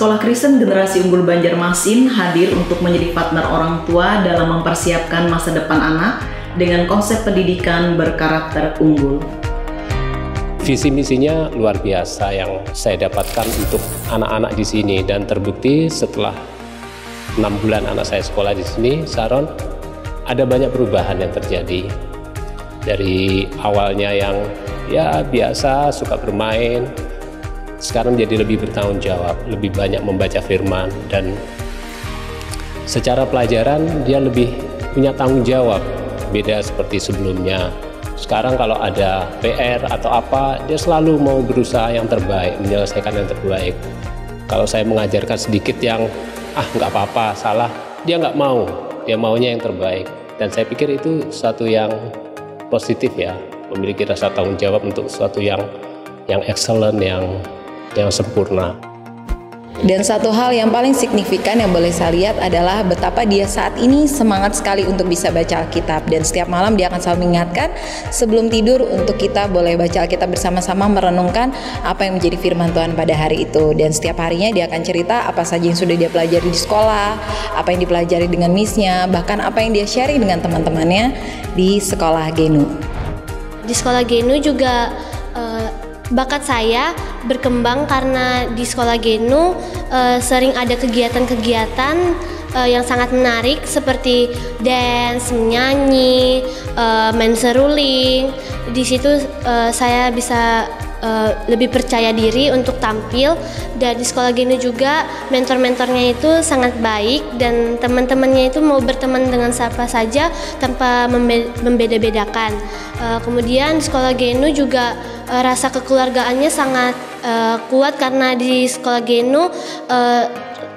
Sekolah Kristen Generasi Unggul Banjarmasin hadir untuk menjadi partner orang tua dalam mempersiapkan masa depan anak dengan konsep pendidikan berkarakter unggul. Visi misinya luar biasa yang saya dapatkan untuk anak-anak di sini, dan terbukti setelah 6 bulan anak saya sekolah di sini, Sharon, ada banyak perubahan yang terjadi. Dari awalnya yang ya biasa suka bermain, sekarang jadi lebih bertanggung jawab, lebih banyak membaca firman, dan secara pelajaran dia lebih punya tanggung jawab, beda seperti sebelumnya. Sekarang kalau ada PR atau apa, dia selalu mau berusaha yang terbaik, menyelesaikan yang terbaik. Kalau saya mengajarkan sedikit yang nggak apa-apa, salah, dia nggak mau, dia maunya yang terbaik. Dan saya pikir itu suatu yang positif ya, memiliki rasa tanggung jawab untuk sesuatu yang excellent, yang sempurna. Dan satu hal yang paling signifikan yang boleh saya lihat adalah betapa dia saat ini semangat sekali untuk bisa baca Alkitab. Dan setiap malam dia akan selalu mengingatkan sebelum tidur untuk kita boleh baca Alkitab bersama-sama, merenungkan apa yang menjadi firman Tuhan pada hari itu. Dan setiap harinya dia akan cerita apa saja yang sudah dia pelajari di sekolah, apa yang dipelajari dengan misnya, bahkan apa yang dia sharing dengan teman-temannya di sekolah Genu. Di sekolah Genu juga bakat saya berkembang karena di sekolah Genu sering ada kegiatan-kegiatan yang sangat menarik seperti dance, menyanyi, main seruling. Di situ saya bisa lebih percaya diri untuk tampil. Dan di sekolah Genu juga mentor-mentornya itu sangat baik, dan teman-temannya itu mau berteman dengan siapa saja tanpa membeda-bedakan. Kemudian di sekolah Genu juga rasa kekeluargaannya sangat kuat karena di sekolah Genu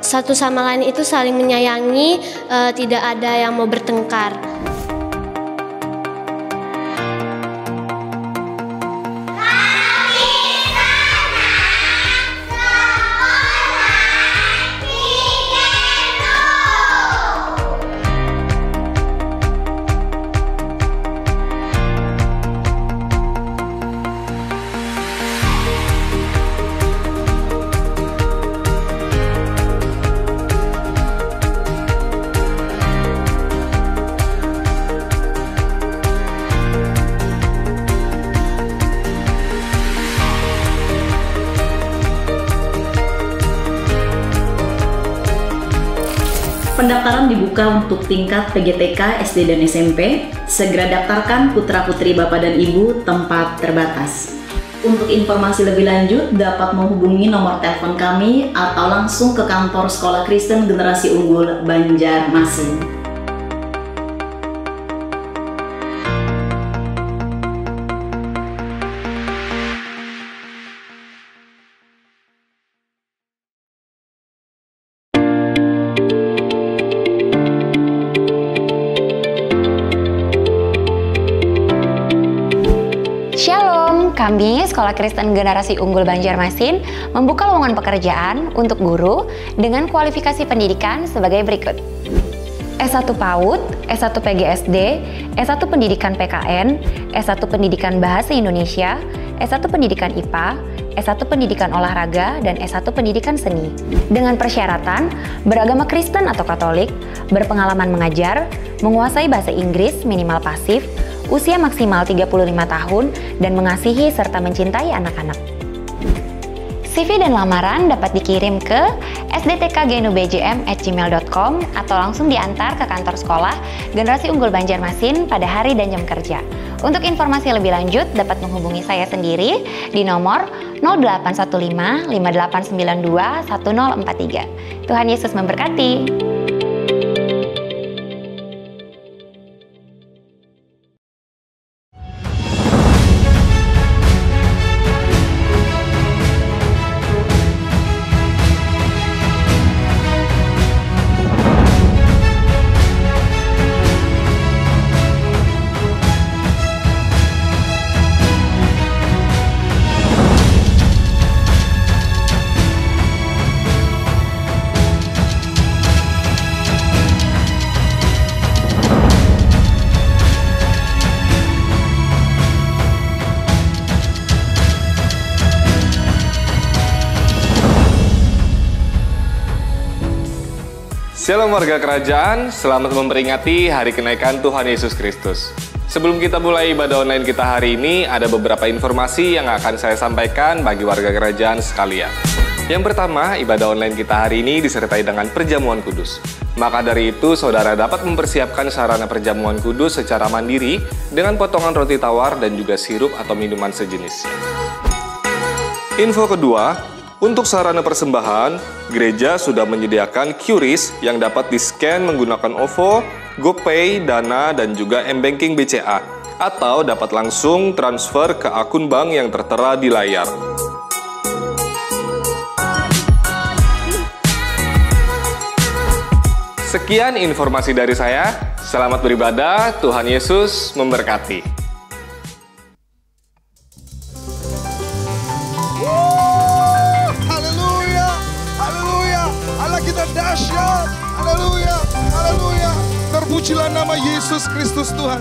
satu sama lain itu saling menyayangi, tidak ada yang mau bertengkar. Pendaftaran dibuka untuk tingkat PGTK, SD, dan SMP. Segera daftarkan putra-putri Bapak dan Ibu, tempat terbatas. Untuk informasi lebih lanjut dapat menghubungi nomor telepon kami atau langsung ke kantor Sekolah Kristen Generasi Unggul Banjarmasin. Shalom, kami Sekolah Kristen Generasi Unggul Banjarmasin membuka lowongan pekerjaan untuk guru dengan kualifikasi pendidikan sebagai berikut. S1 PAUD, S1 PGSD, S1 Pendidikan PKN, S1 Pendidikan Bahasa Indonesia, S1 Pendidikan IPA, S1 Pendidikan Olahraga, dan S1 Pendidikan Seni. Dengan persyaratan beragama Kristen atau Katolik, berpengalaman mengajar, menguasai bahasa Inggris minimal pasif, usia maksimal 35 tahun, dan mengasihi serta mencintai anak-anak. CV dan lamaran dapat dikirim ke sdtkgenubjm@gmail.com atau langsung diantar ke kantor sekolah Generasi Unggul Banjarmasin pada hari dan jam kerja. Untuk informasi lebih lanjut dapat menghubungi saya sendiri di nomor 0815 5892 1043. Tuhan Yesus memberkati. Shalom warga kerajaan, selamat memperingati hari kenaikan Tuhan Yesus Kristus. Sebelum kita mulai ibadah online kita hari ini, ada beberapa informasi yang akan saya sampaikan bagi warga kerajaan sekalian. Yang pertama, ibadah online kita hari ini disertai dengan perjamuan kudus. Maka dari itu, saudara dapat mempersiapkan sarana perjamuan kudus secara mandiri dengan potongan roti tawar dan juga sirup atau minuman sejenisnya. Info kedua, untuk sarana persembahan, gereja sudah menyediakan QRIS yang dapat di-scan menggunakan OVO, GoPay, Dana, dan juga M-Banking BCA, atau dapat langsung transfer ke akun bank yang tertera di layar. Sekian informasi dari saya. Selamat beribadah, Tuhan Yesus memberkati. Dahsyat, haleluya, haleluya. Terpujilah nama Yesus Kristus Tuhan.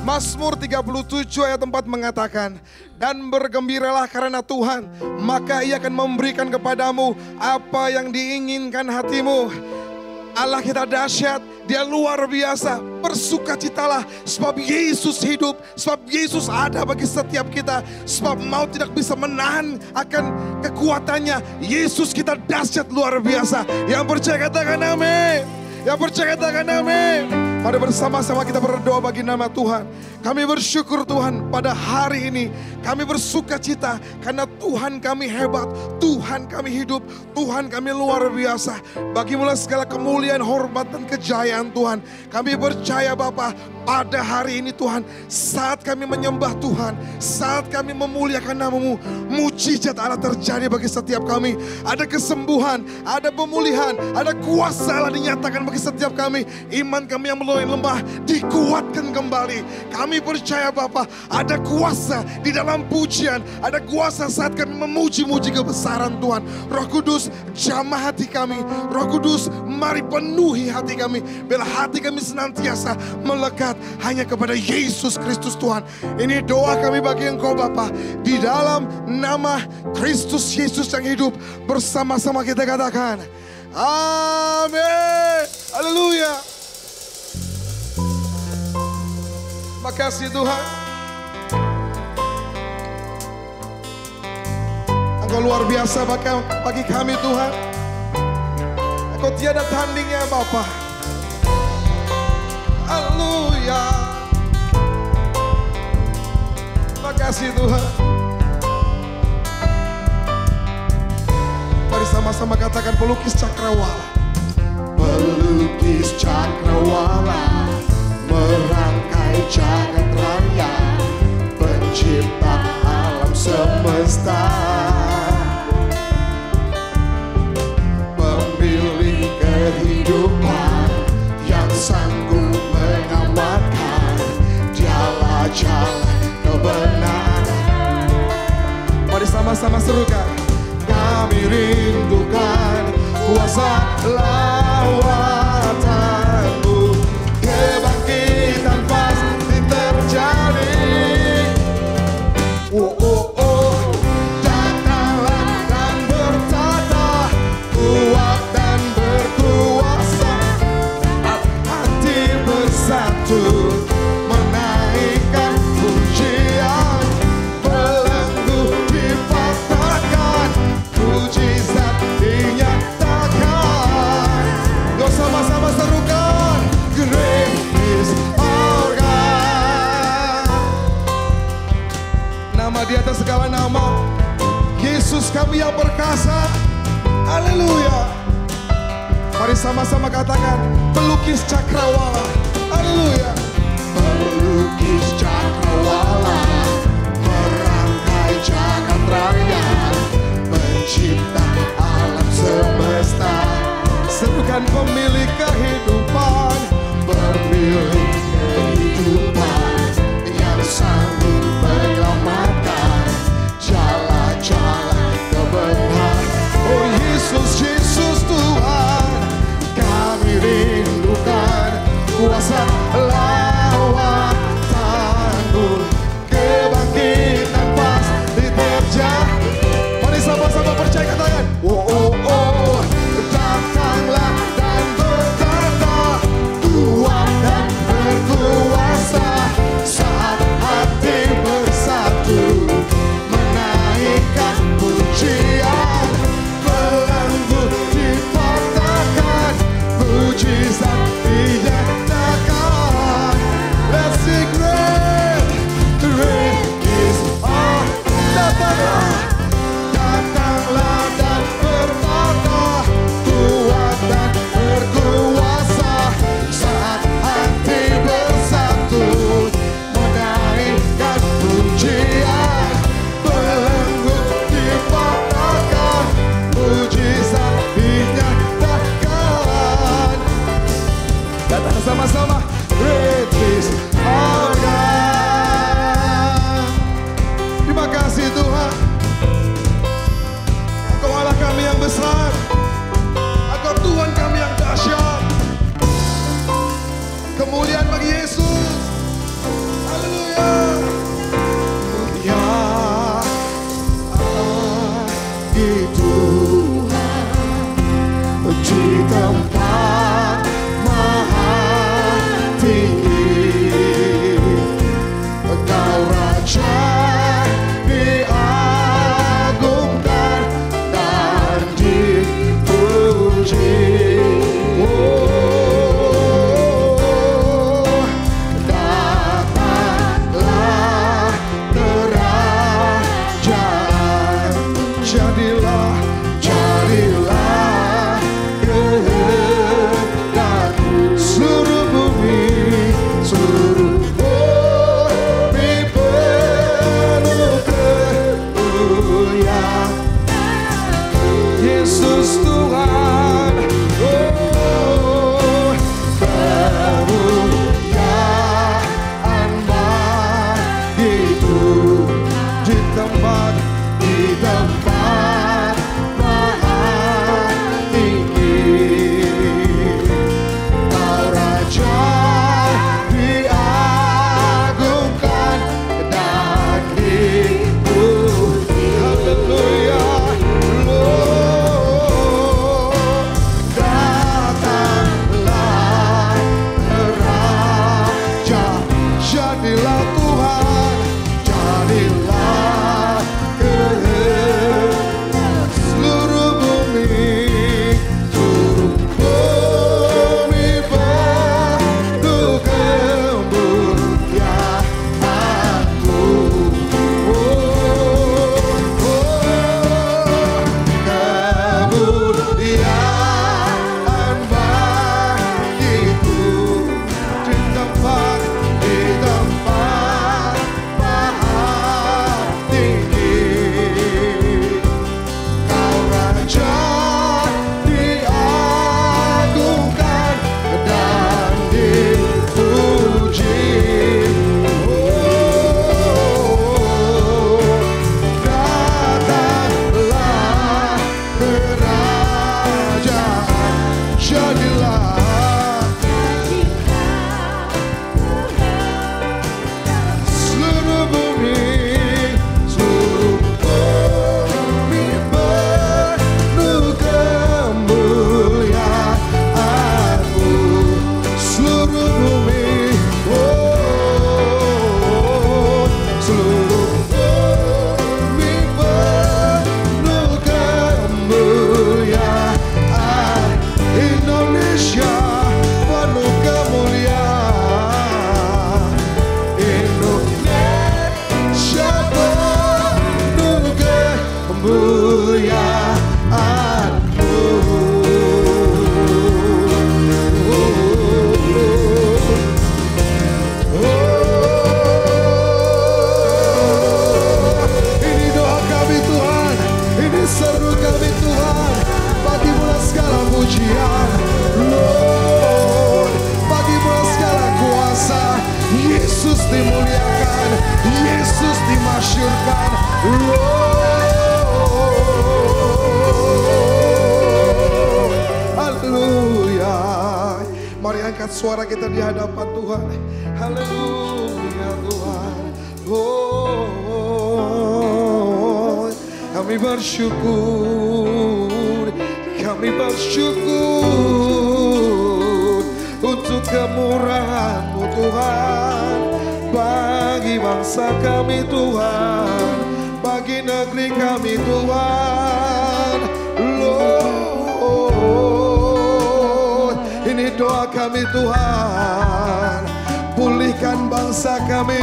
Mazmur 37 ayat 4 mengatakan, dan bergembiralah karena Tuhan, maka Ia akan memberikan kepadamu apa yang diinginkan hatimu. Allah kita dahsyat, Dia luar biasa. Bersukacitalah sebab Yesus hidup, sebab Yesus ada bagi setiap kita, sebab maut tidak bisa menahan akan kekuatannya. Yesus kita dahsyat luar biasa. Yang percaya katakan amin. Yang percaya katakan amin. Mari bersama-sama kita berdoa bagi nama Tuhan. Kami bersyukur Tuhan pada hari ini. Kami bersukacita karena Tuhan kami hebat, Tuhan kami hidup, Tuhan kami luar biasa. Bagimulah segala kemuliaan, hormat, dan kejayaan Tuhan. Kami percaya Bapa, pada hari ini Tuhan, saat kami menyembah Tuhan, saat kami memuliakan nama-Mu, mujizat Allah terjadi bagi setiap kami. Ada kesembuhan, ada pemulihan, ada kuasa Allah dinyatakan bagi setiap kami. Iman kami yang mulai lemah dikuatkan kembali. Kami percaya Bapa, ada kuasa di dalam pujian, ada kuasa saat kami memuji-muji kebesaran Tuhan. Roh Kudus, jamah hati kami. Roh Kudus, mari penuhi hati kami. Bila hati kami senantiasa melekat hanya kepada Yesus Kristus Tuhan. Ini doa kami bagi Engkau Bapa, di dalam nama Kristus Yesus yang hidup. Bersama-sama kita katakan, amin. Haleluya. Makasih Tuhan. Engkau luar biasa bagi kami Tuhan. Engkau tiada tandingnya Bapa. Haleluya. Makasih Tuhan. Mari sama-sama katakan pelukis cakrawala. Pelukis cakrawala, merangkai jagat raya, pencipta alam semesta, pemilik kehidupan yang sanggup menyelamatkan, dialah jalan kebenaran. Mari sama-sama serukan, kami rindukan kuasa lawatan-Mu, kebangkitan pasti terjadi. Oh, oh, oh, datanglah dan bertata, kuat dan berkuasa, hati bersatu menaikkan pujian, belenggu dipatahkan, mujizat dinyatakan. Yuk sama-sama serukan, great is our God. Nama di atas segala nama, Yesus kami yang perkasa. Haleluya. Mari sama-sama katakan, pelukis cakrawala. Haleluya. Pelukis cakrawala, merangkai jagat raya, pencipta alam semesta. Serukan pemilik kehidupan, pemilik kehidupan yang sanggup menyelamatkan, jalan-jalan kebenaran. Oh Yesus, Yesus Tuhan, kami rindukan kuasa lawatan-Mu, kebangkitan pasti terjadi. Mari sama-sama percaya katakan, oh oh oh, datanglah dan bertata. Sama-sama. Great is our God. Terima kasih Tuhan. Engkau Allah kami yang besar. Engkau Tuhan kami yang dahsyat. Kemuliaan bagi Yesus. Haleluya. Ya Tuhan di tempat maha tinggi, Engkau Raja diagungkan dan dipuji. Datanglah kerajaan, jadilah kehendak-Mu. Seluruh bumi penuh kemuliaan Yesus Tuhan. Oh, kemuliaan bagimu di tempat maha tinggi. Kau Raja diagungkan dan dipuji. Haleluya. Datanglah kerajaan, jadilah Tuhan, jadilah kehendak. Seluruh bumi penuh kemuliaan-Mu. Kemuliaan bagiku di tempat maha tinggi. Kau Raja diagungkan dan dipuji. Datanglah kerajaan, jadilah seluruh bumi penuh kemuliaan-Mu. Seluruh bumi, seluruh bumi penuh kemuliaan. Indonesia penuh kemuliaan. Indonesia penuh kemuliaan-Mu. Ini doa kami Tuhan, ini seru kami Tuhan. Bagimu segala pujian, Lord. Bagimu segala kuasa. Yesus dimuliakan, Yesus dimasyurkan, Lord. Haleluya. Mari angkat suara kita di hadapan Tuhan. Haleluya Tuhan. Oh, kami bersyukur, kami bersyukur untuk kemurahan-Mu Tuhan, bagi bangsa kami Tuhan, bagi negeri kami Tuhan. Lord, ini doa kami Tuhan. Pulihkan bangsa kami,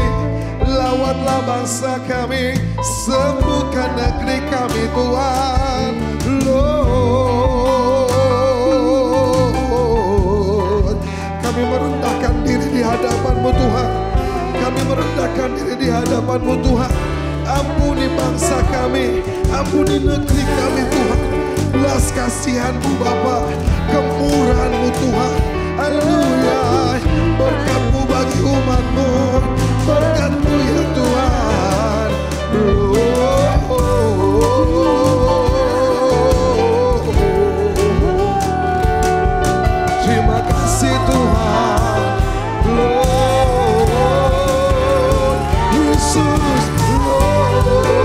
lawatlah bangsa kami, sembuhkan negeri kami Tuhan. Lord, kami merendahkan diri di hadapan-Mu Tuhan. Kami merendahkan diri di hadapan-Mu Tuhan. Ampuni bangsa kami, ampuni negeri kami Tuhan. Belas kasihan-Mu Bapa, kemurahan-Mu Tuhan. Haleluya. kasih Tuhan, Lord Yesus, Lord.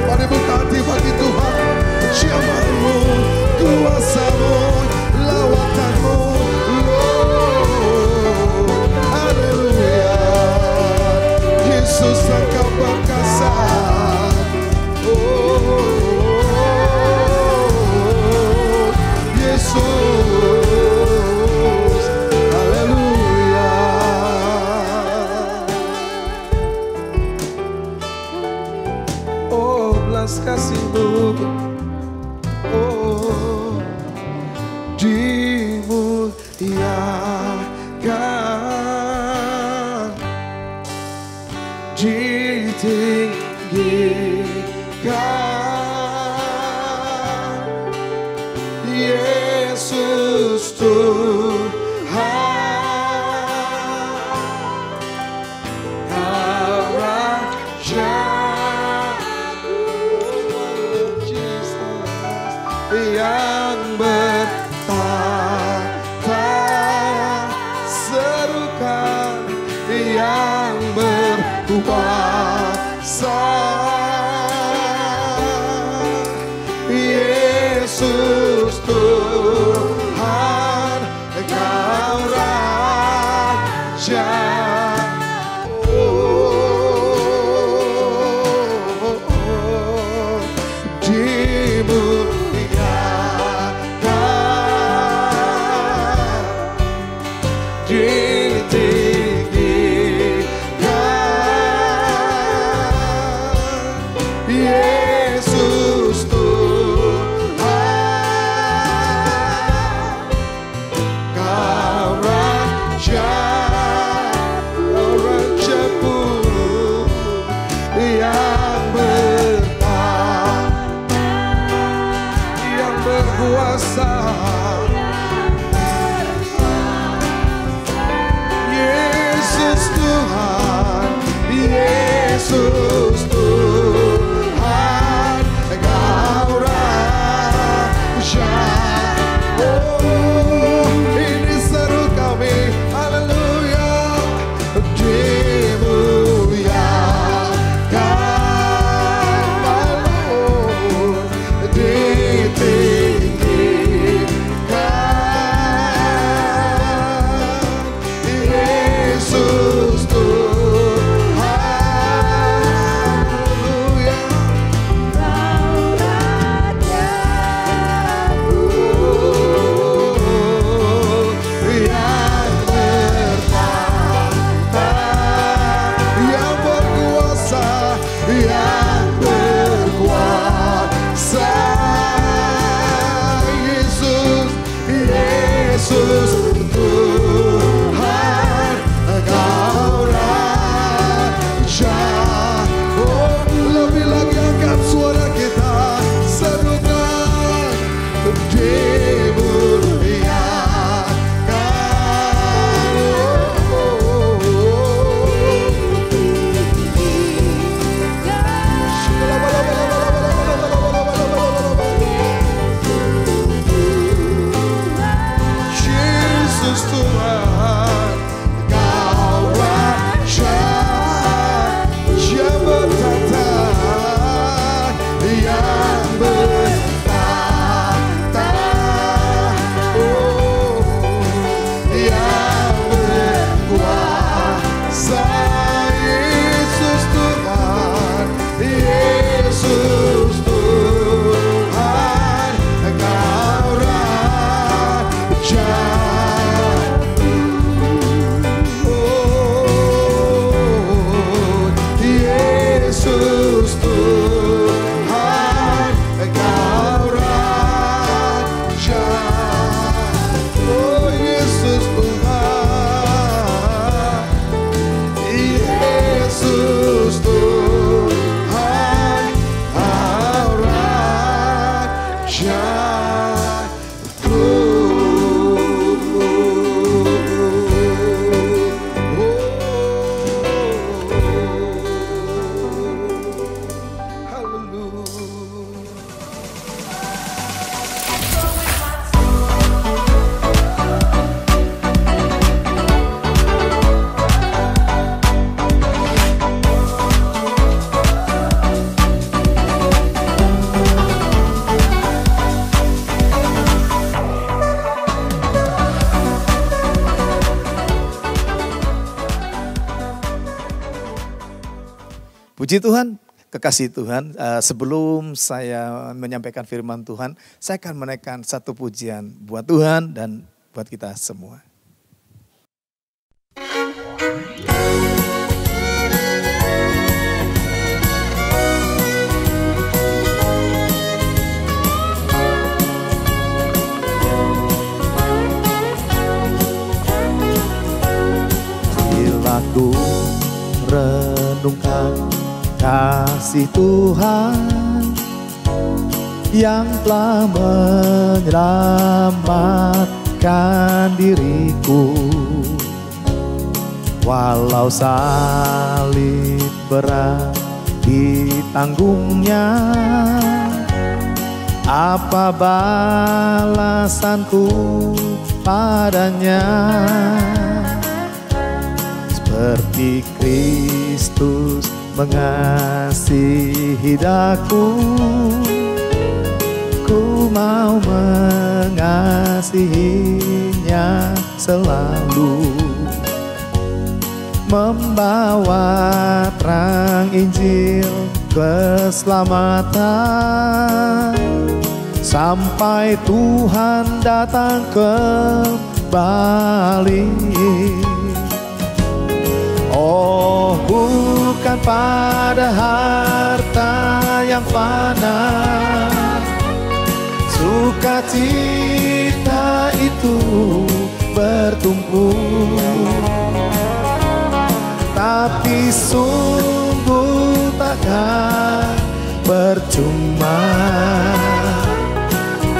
Mari buka hati bagi Tuhan, Jamamu, kuasamu, lawatanmu, Lord. Haleluya. Yesus Engkau perkasa. Yesus, haleluya. Oh, belas kasih-Mu, oh, dimuliakan, ditinggikan, Yesus Tuhan, Kau Rajaku, Jesus, yang bertata, serukan yang berkuasa, Yesus Tuhan, Kau Raja. Yesus Tuhan, Kau Raja, Kau Rajaku yang bertata, yang berkuasa. Yesus Tuhan, Yesus Tuhan, Kau Raja. Oh, ini seru kami, haleluya. Dimuliakan, Lord, ditinggikan, Yesus Tuhan, haleluya. Kau Rajaku, Puji Tuhan, kekasih Tuhan, sebelum saya menyampaikan firman Tuhan, saya akan menaikkan satu pujian buat Tuhan dan buat kita semua. Bila ku renungkan kasih Tuhan yang telah menyelamatkan diriku, walau salib berat ditanggungnya, apa balasanku padanya? Seperti Kristus mengasihi daku, ku mau mengasihinya selalu, membawa terang Injil keselamatan sampai Tuhan datang kembali. Oh, bukan pada harta yang fana, sukacita itu bertumpu, tapi sungguh takkan percuma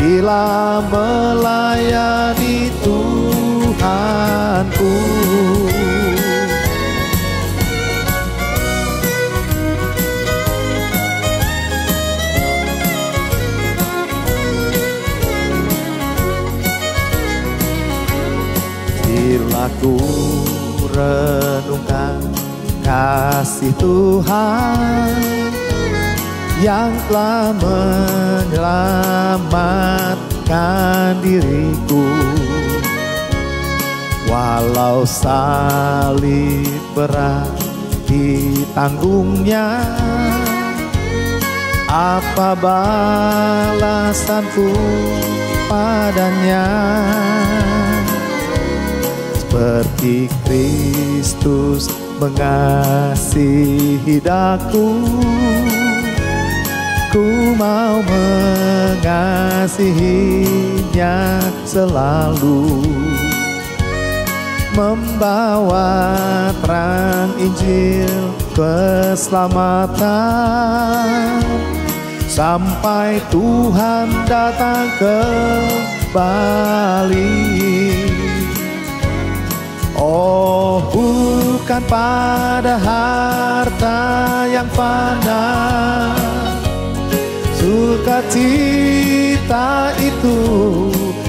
bila melayani Tuhanku. Bila ku renungkan kasih Tuhan yang telah menyelamatkan diriku, walau salib berat ditanggungnya, apa balasanku padanya? Seperti Kristus mengasihi daku, ku mau mengasihinya selalu, membawa terang Injil keselamatan sampai Tuhan datang kembali. Oh, bukan pada harta yang fana, sukacita itu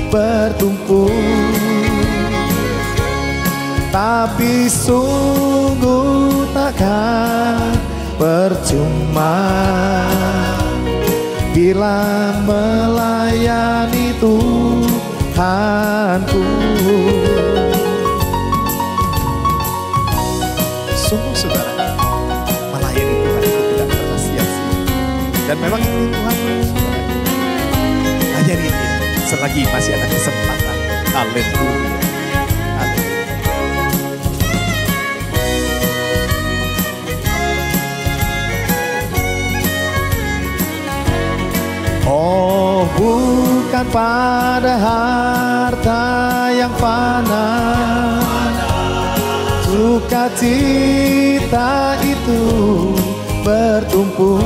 bertumpu, tapi sungguh takkan percuma bila melayani Tuhanku. Sungguh saudara, melayani Tuhan itu tidak pernah sia-sia. Dan memang itu Tuhan, saudara, layani dia selagi masih ada kesempatan. Haleluya. Oh, bukan pada harta yang fana, sukacita itu bertumpu,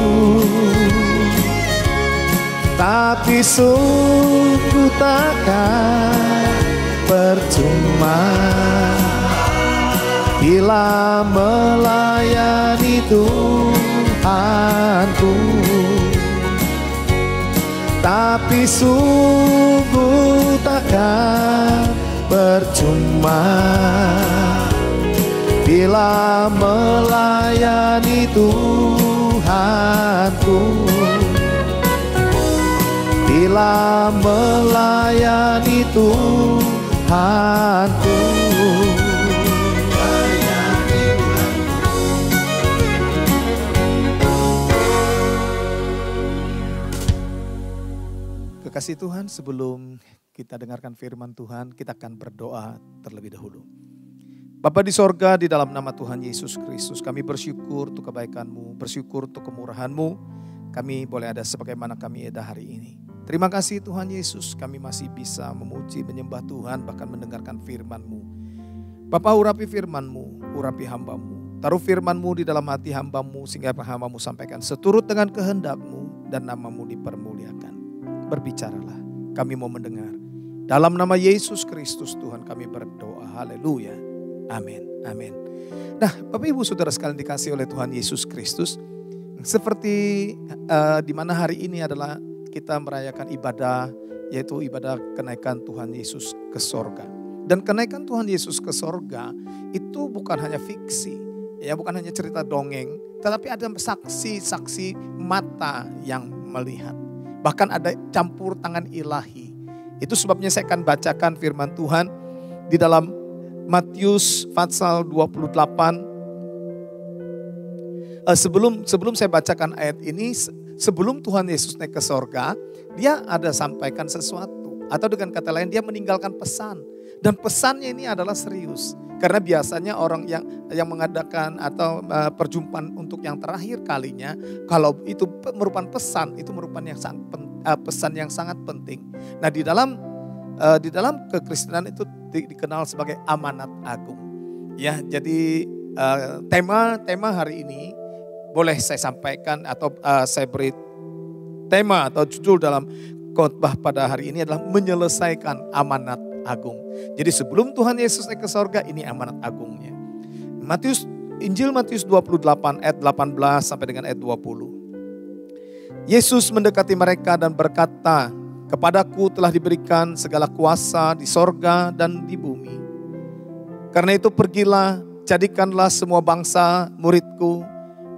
tapi sungguh takkan percuma bila melayani Tuhanku, tapi sungguh takkan percuma bila melayani Tuhanku, bila melayani Tuhanku. kasih Tuhan, sebelum kita dengarkan firman Tuhan, kita akan berdoa terlebih dahulu. Bapa di sorga, di dalam nama Tuhan Yesus Kristus, kami bersyukur untuk kebaikan-Mu, bersyukur untuk kemurahan-Mu. Kami boleh ada sebagaimana kami ada hari ini. Terima kasih Tuhan Yesus, kami masih bisa memuji, menyembah Tuhan, bahkan mendengarkan firman-Mu. Bapa, urapi firman-Mu, urapi hamba-Mu. Taruh firman-Mu di dalam hati hamba-Mu, sehingga hamba-Mu sampaikan seturut dengan kehendak-Mu, dan nama-Mu dipermuliakan. Berbicaralah, kami mau mendengar. Dalam nama Yesus Kristus Tuhan kami berdoa, haleluya, amin, amin. Nah Bapak Ibu Saudara sekalian dikasih oleh Tuhan Yesus Kristus, seperti di mana hari ini adalah kita merayakan ibadah, yaitu ibadah kenaikan Tuhan Yesus ke sorga. Dan kenaikan Tuhan Yesus ke sorga itu bukan hanya fiksi, ya bukan hanya cerita dongeng, tetapi ada saksi-saksi mata yang melihat. Bahkan ada campur tangan ilahi. Itu sebabnya saya akan bacakan firman Tuhan di dalam Matius pasal 28. Sebelum saya bacakan ayat ini, sebelum Tuhan Yesus naik ke sorga, dia ada sampaikan sesuatu. Atau dengan kata lain dia meninggalkan pesan. Dan pesannya ini adalah serius. Karena biasanya orang yang mengadakan atau perjumpaan untuk yang terakhir kalinya, kalau itu merupakan pesan, itu merupakan pesan yang sangat penting. Nah di dalam kekristenan itu dikenal sebagai amanat agung. Ya, jadi tema hari ini boleh saya sampaikan atau saya beri tema atau judul dalam khotbah pada hari ini adalah menyelesaikan amanat agung. Jadi sebelum Tuhan Yesus naik ke sorga, ini amanat agungnya. Injil Matius 28 ayat 18 sampai dengan ayat 20. Yesus mendekati mereka dan berkata, "Kepadaku telah diberikan segala kuasa di sorga dan di bumi. Karena itu pergilah, jadikanlah semua bangsa muridku,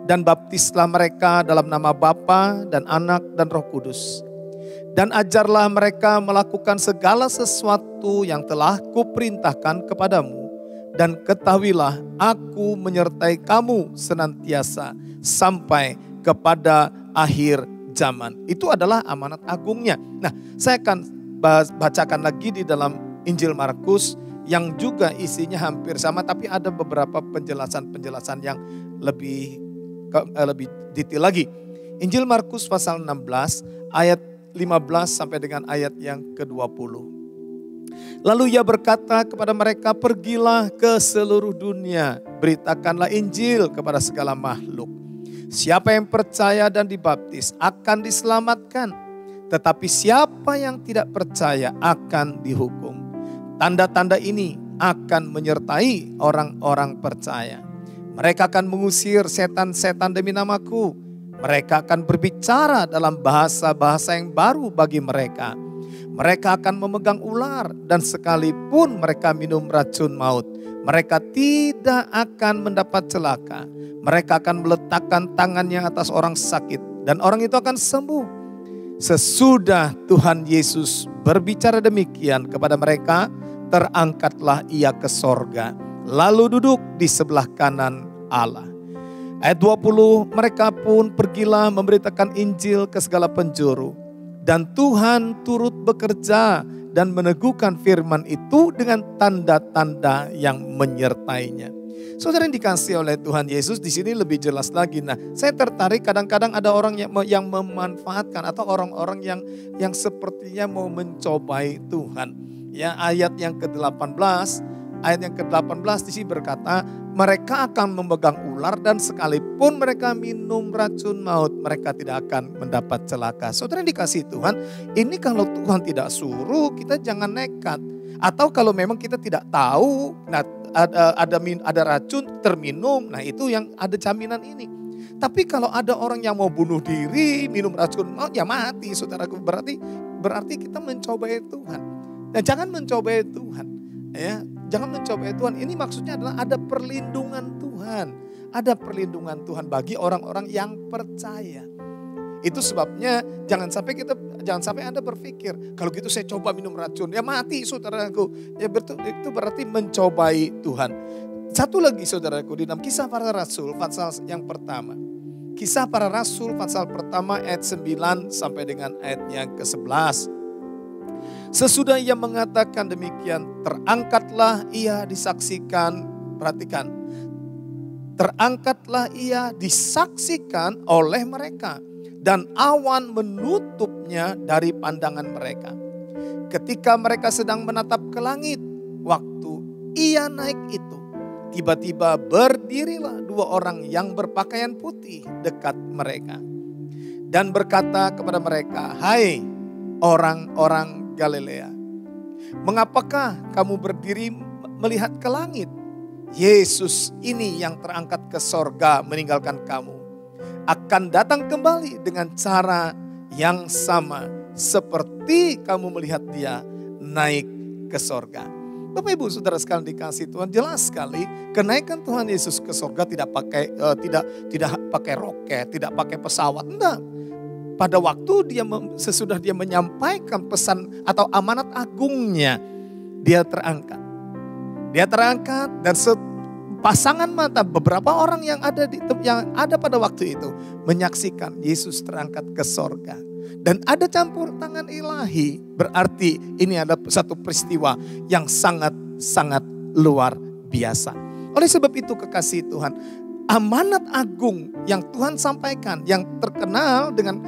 dan baptislah mereka dalam nama Bapa dan Anak dan Roh Kudus. Dan ajarlah mereka melakukan segala sesuatu yang telah kuperintahkan kepadamu. Dan ketahuilah aku menyertai kamu senantiasa sampai kepada akhir zaman." Itu adalah amanat agungnya. Nah, saya akan bacakan lagi di dalam Injil Markus yang juga isinya hampir sama, tapi ada beberapa penjelasan-penjelasan yang lebih detail lagi. Injil Markus pasal 16 ayat 15 sampai dengan ayat yang ke-20. Lalu ia berkata kepada mereka, "Pergilah ke seluruh dunia, beritakanlah Injil kepada segala makhluk. Siapa yang percaya dan dibaptis akan diselamatkan, tetapi siapa yang tidak percaya akan dihukum. Tanda-tanda ini akan menyertai orang-orang percaya. Mereka akan mengusir setan-setan demi namaku. Mereka akan berbicara dalam bahasa-bahasa yang baru bagi mereka. Mereka akan memegang ular dan sekalipun mereka minum racun maut, mereka tidak akan mendapat celaka. Mereka akan meletakkan tangannya atas orang sakit dan orang itu akan sembuh." Sesudah Tuhan Yesus berbicara demikian kepada mereka, terangkatlah ia ke sorga, lalu duduk di sebelah kanan Allah. Ayat 20, mereka pun pergilah memberitakan Injil ke segala penjuru. Dan Tuhan turut bekerja dan meneguhkan firman itu dengan tanda-tanda yang menyertainya. Saudara yang dikasihi oleh Tuhan Yesus, di sini lebih jelas lagi. Nah, saya tertarik kadang-kadang ada orang yang memanfaatkan atau orang-orang yang sepertinya mau mencobai Tuhan. Ya, ayat yang ke-18 di sini berkata, mereka akan memegang ular dan sekalipun mereka minum racun maut, mereka tidak akan mendapat celaka. Saudara yang dikasihi Tuhan, ini kalau Tuhan tidak suruh, kita jangan nekat. Atau kalau memang kita tidak tahu, nah ada racun terminum, nah itu yang ada jaminan ini. Tapi kalau ada orang yang mau bunuh diri, minum racun maut, ya mati saudaraku. Berarti kita mencobai Tuhan. Dan jangan mencobai Tuhan. Ya, jangan mencobai Tuhan. Ini maksudnya adalah ada perlindungan Tuhan. Ada perlindungan Tuhan bagi orang-orang yang percaya. Itu sebabnya jangan sampai Anda berpikir, kalau gitu saya coba minum racun, ya mati saudaraku. Ya betul, itu berarti mencobai Tuhan. Satu lagi saudaraku, di dalam Kisah Para Rasul pasal yang pertama. Kisah Para Rasul pasal pertama ayat 9 sampai dengan ayat yang ke-11. Sesudah ia mengatakan demikian, terangkatlah ia disaksikan, perhatikan, terangkatlah ia disaksikan oleh mereka dan awan menutupnya dari pandangan mereka. Ketika mereka sedang menatap ke langit, waktu ia naik itu, tiba-tiba berdirilah dua orang yang berpakaian putih dekat mereka dan berkata kepada mereka, "Hai orang-orang Galilea, mengapakah kamu berdiri melihat ke langit? Yesus ini yang terangkat ke sorga meninggalkan kamu akan datang kembali dengan cara yang sama seperti kamu melihat dia naik ke sorga." Bapak Ibu Saudara sekalian dikasih Tuhan, jelas sekali kenaikan Tuhan Yesus ke sorga tidak pakai roket, tidak pakai pesawat, enggak. Pada waktu sesudah dia menyampaikan pesan atau amanat agungnya, dia terangkat. Dia terangkat dan pasangan mata beberapa orang yang ada pada waktu itu menyaksikan Yesus terangkat ke sorga. Dan ada campur tangan ilahi, berarti ini ada satu peristiwa yang sangat-sangat luar biasa. Oleh sebab itu kekasih Tuhan, amanat agung yang Tuhan sampaikan, yang terkenal dengan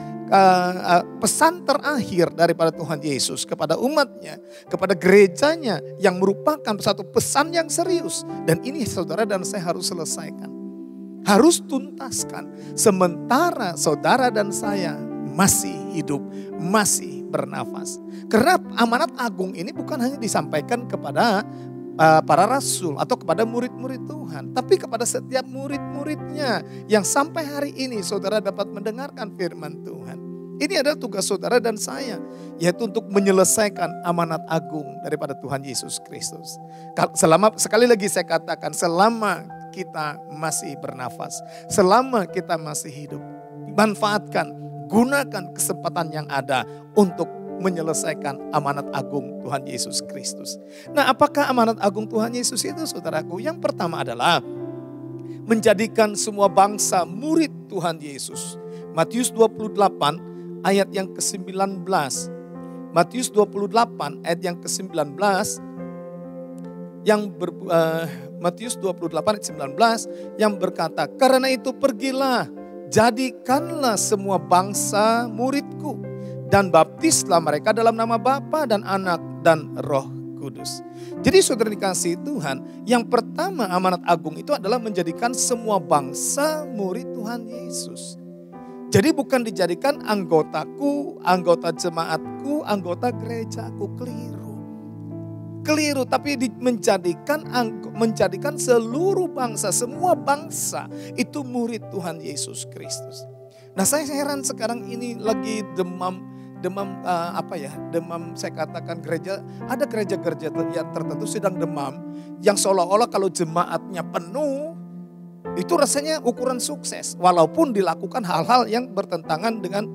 pesan terakhir daripada Tuhan Yesus kepada umatnya, kepada gerejanya, yang merupakan satu pesan yang serius. Dan ini saudara dan saya harus selesaikan, harus tuntaskan sementara saudara dan saya masih hidup, masih bernafas. Karena amanat agung ini bukan hanya disampaikan kepada para rasul atau kepada murid-murid Tuhan, tapi kepada setiap murid-muridnya yang sampai hari ini saudara dapat mendengarkan firman Tuhan. Ini adalah tugas saudara dan saya, yaitu untuk menyelesaikan amanat agung daripada Tuhan Yesus Kristus. Sekali lagi saya katakan, selama kita masih bernafas, selama kita masih hidup, manfaatkan, gunakan kesempatan yang ada untuk menyelesaikan amanat agung Tuhan Yesus Kristus. Nah, apakah amanat agung Tuhan Yesus itu, saudaraku? Yang pertama adalah menjadikan semua bangsa murid Tuhan Yesus. Matius 28 ayat yang ke-19. Matius 28 ayat yang ke-19. Matius 28 ayat 19 yang berkata, "Karena itu pergilah, jadikanlah semua bangsa muridku dan baptislah mereka dalam nama Bapa dan Anak dan Roh Kudus." Jadi saudara dikasih Tuhan, yang pertama amanat agung itu adalah menjadikan semua bangsa murid Tuhan Yesus. Jadi bukan dijadikan anggotaku, anggota jemaatku, anggota gerejaku, keliru, tapi menjadikan seluruh bangsa, semua bangsa itu murid Tuhan Yesus Kristus. Nah, saya heran sekarang ini lagi demam saya katakan ada gereja-gereja tertentu sedang demam, yang seolah-olah kalau jemaatnya penuh itu rasanya ukuran sukses, walaupun dilakukan hal-hal yang bertentangan dengan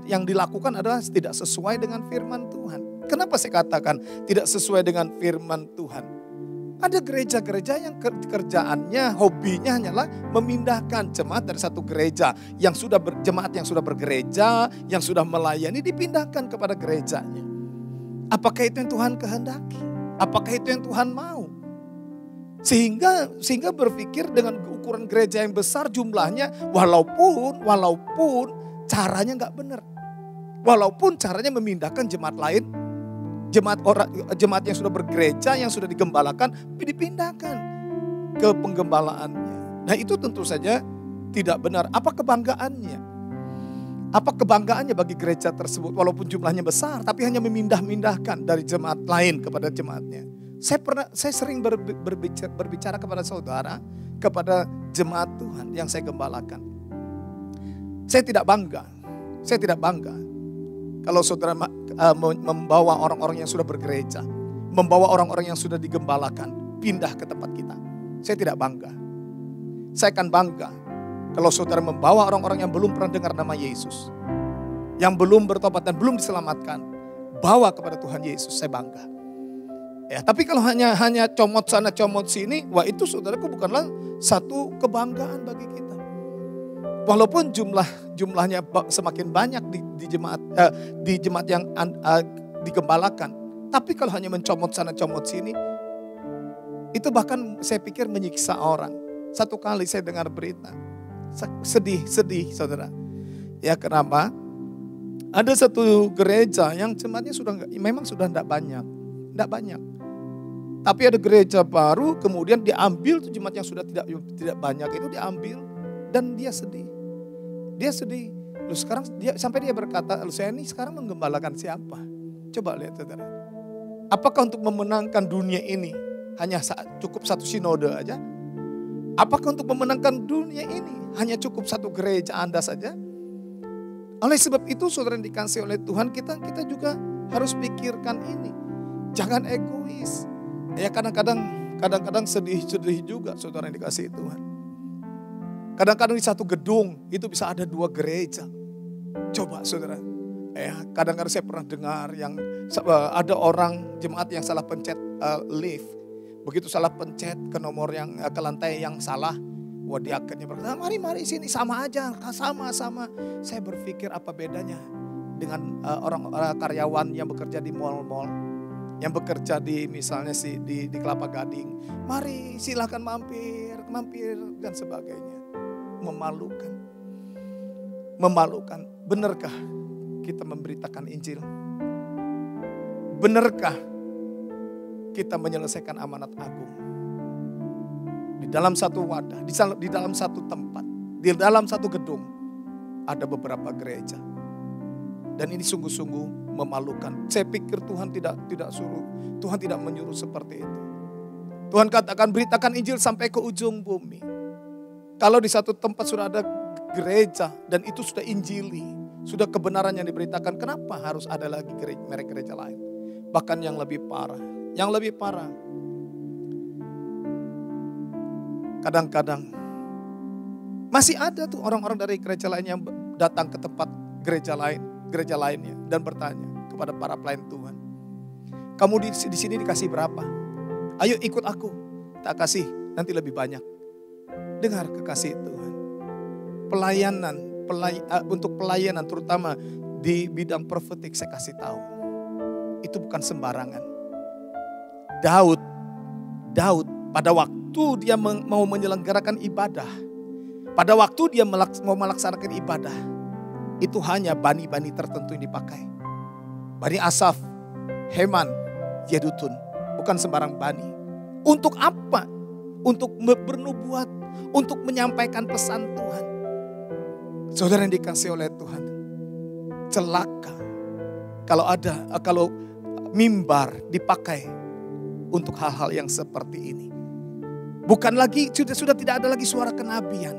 yang dilakukan adalah tidak sesuai dengan firman Tuhan. Kenapa saya katakan tidak sesuai dengan firman Tuhan? Ada gereja-gereja yang kerjaannya, hobinya hanyalah memindahkan jemaat dari satu gereja yang sudah jemaat yang sudah bergereja, yang sudah melayani, dipindahkan kepada gerejanya. Apakah itu yang Tuhan kehendaki? Apakah itu yang Tuhan mau? Sehingga berpikir dengan ukuran gereja yang besar jumlahnya, walaupun caranya nggak benar, walaupun caranya memindahkan jemaat lain, jemaat yang sudah bergereja, yang sudah digembalakan, dipindahkan ke penggembalaannya. Nah, itu tentu saja tidak benar. Apa kebanggaannya? Apa kebanggaannya bagi gereja tersebut, walaupun jumlahnya besar, tapi hanya memindah-mindahkan dari jemaat lain kepada jemaatnya. Saya sering berbicara kepada saudara, kepada jemaat Tuhan yang saya gembalakan. Saya tidak bangga kalau saudara membawa orang-orang yang sudah bergereja, membawa orang-orang yang sudah digembalakan, pindah ke tempat kita. Saya tidak bangga. Saya akan bangga kalau saudara membawa orang-orang yang belum pernah dengar nama Yesus, yang belum bertobat dan belum diselamatkan, bawa kepada Tuhan Yesus, saya bangga. Ya, tapi kalau hanya comot sana comot sini, wah itu saudaraku bukanlah satu kebanggaan bagi kita. Walaupun jumlahnya semakin banyak di jemaat yang digembalakan. Tapi kalau hanya mencomot sana comot sini, itu bahkan saya pikir menyiksa orang. Satu kali saya dengar berita, sedih saudara. Ya kenapa? Ada satu gereja yang jemaatnya memang sudah tidak banyak. Tapi ada gereja baru, kemudian diambil tuh jemaat yang sudah tidak banyak itu diambil, dan dia sedih. Lalu sekarang sampai dia berkata, saya ini sekarang menggembalakan siapa? Coba lihat saudara. Apakah untuk memenangkan dunia ini hanya cukup satu sinode aja? Apakah untuk memenangkan dunia ini hanya cukup satu gereja Anda saja? Oleh sebab itu saudara yang dikasihi oleh Tuhan, kita juga harus pikirkan ini. Jangan egois. Ya kadang-kadang sedih juga saudara yang dikasihi Tuhan. Kadang-kadang di satu gedung itu bisa ada 2 gereja. Coba saudara. Ya kadang-kadang saya pernah dengar yang ada orang jemaat yang salah pencet lift. Begitu salah pencet ke nomor yang ke lantai yang salah. Wah diakennya berkata, mari sini sama aja, sama. Saya berpikir apa bedanya dengan orang karyawan yang bekerja di mal-mal, yang bekerja di misalnya di Kelapa Gading. Mari silakan mampir dan sebagainya. Memalukan. Benarkah kita memberitakan Injil? Benarkah kita menyelesaikan amanat agung? Di dalam satu wadah, di dalam satu tempat, di dalam satu gedung, ada beberapa gereja. Dan ini sungguh-sungguh memalukan. Saya pikir Tuhan tidak suruh, Tuhan tidak menyuruh seperti itu. Tuhan katakan beritakan Injil sampai ke ujung bumi. Kalau di satu tempat sudah ada gereja dan itu sudah Injili, sudah kebenaran yang diberitakan, kenapa harus ada lagi merek gereja lain? Bahkan yang lebih parah. Kadang-kadang masih ada tuh orang-orang dari gereja lain yang datang ke tempat gereja lainnya dan bertanya kepada para pelayan Tuhan, kamu di sini dikasih berapa? Ayo ikut aku, tak kasih nanti lebih banyak. Dengar kekasih Tuhan, untuk pelayanan terutama di bidang profetik saya kasih tahu, itu bukan sembarangan. Daud pada waktu dia mau menyelenggarakan ibadah, pada waktu dia mau melaksanakan ibadah, itu hanya bani-bani tertentu yang dipakai. Bani Asaf, Heman, Yedutun, bukan sembarang bani. Untuk apa? Untuk bernubuat, untuk menyampaikan pesan Tuhan. Saudara yang dikasihi oleh Tuhan, celaka kalau mimbar dipakai untuk hal-hal yang seperti ini. Bukan lagi, sudah tidak ada lagi suara kenabian.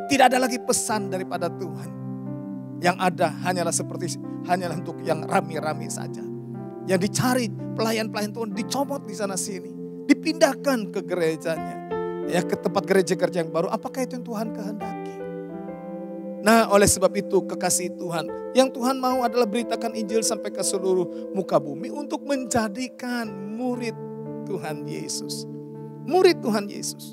Tidak ada lagi pesan daripada Tuhan. Yang ada hanyalah untuk yang rame-rame saja. Yang dicari pelayan-pelayan Tuhan dicomot di sana sini. Dipindahkan ke gerejanya. Ya, ke tempat gereja-gereja yang baru. Apakah itu yang Tuhan kehendaki? Nah, oleh sebab itu kekasih Tuhan, yang Tuhan mau adalah beritakan Injil sampai ke seluruh muka bumi untuk menjadikan murid Tuhan Yesus. Murid Tuhan Yesus.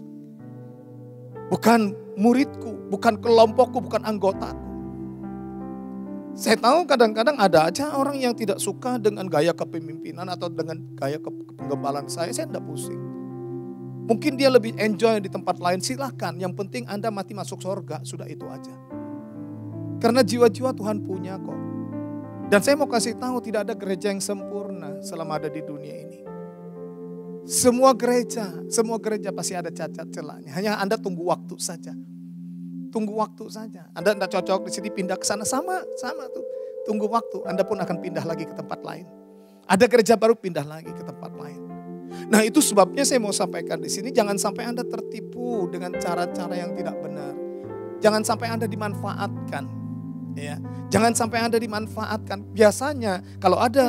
Bukan muridku, bukan kelompokku, bukan anggotaku. Saya tahu kadang-kadang ada aja orang yang tidak suka dengan gaya kepemimpinan atau dengan gaya penggembalaan saya tidak pusing. Mungkin dia lebih enjoy di tempat lain, silahkan. Yang penting Anda mati masuk surga, sudah itu aja. Karena jiwa-jiwa Tuhan punya kok. Dan saya mau kasih tahu tidak ada gereja yang sempurna selama ada di dunia ini. Semua gereja pasti ada cacat celahnya. Hanya Anda tunggu waktu saja. Tunggu waktu saja. Anda tidak cocok di sini pindah ke sana sama tuh. Tunggu waktu, Anda pun akan pindah lagi ke tempat lain. Ada gereja baru pindah lagi ke tempat lain. Nah, itu sebabnya saya mau sampaikan di sini, jangan sampai Anda tertipu dengan cara-cara yang tidak benar. Jangan sampai Anda dimanfaatkan. Ya, jangan sampai Anda dimanfaatkan. Biasanya kalau ada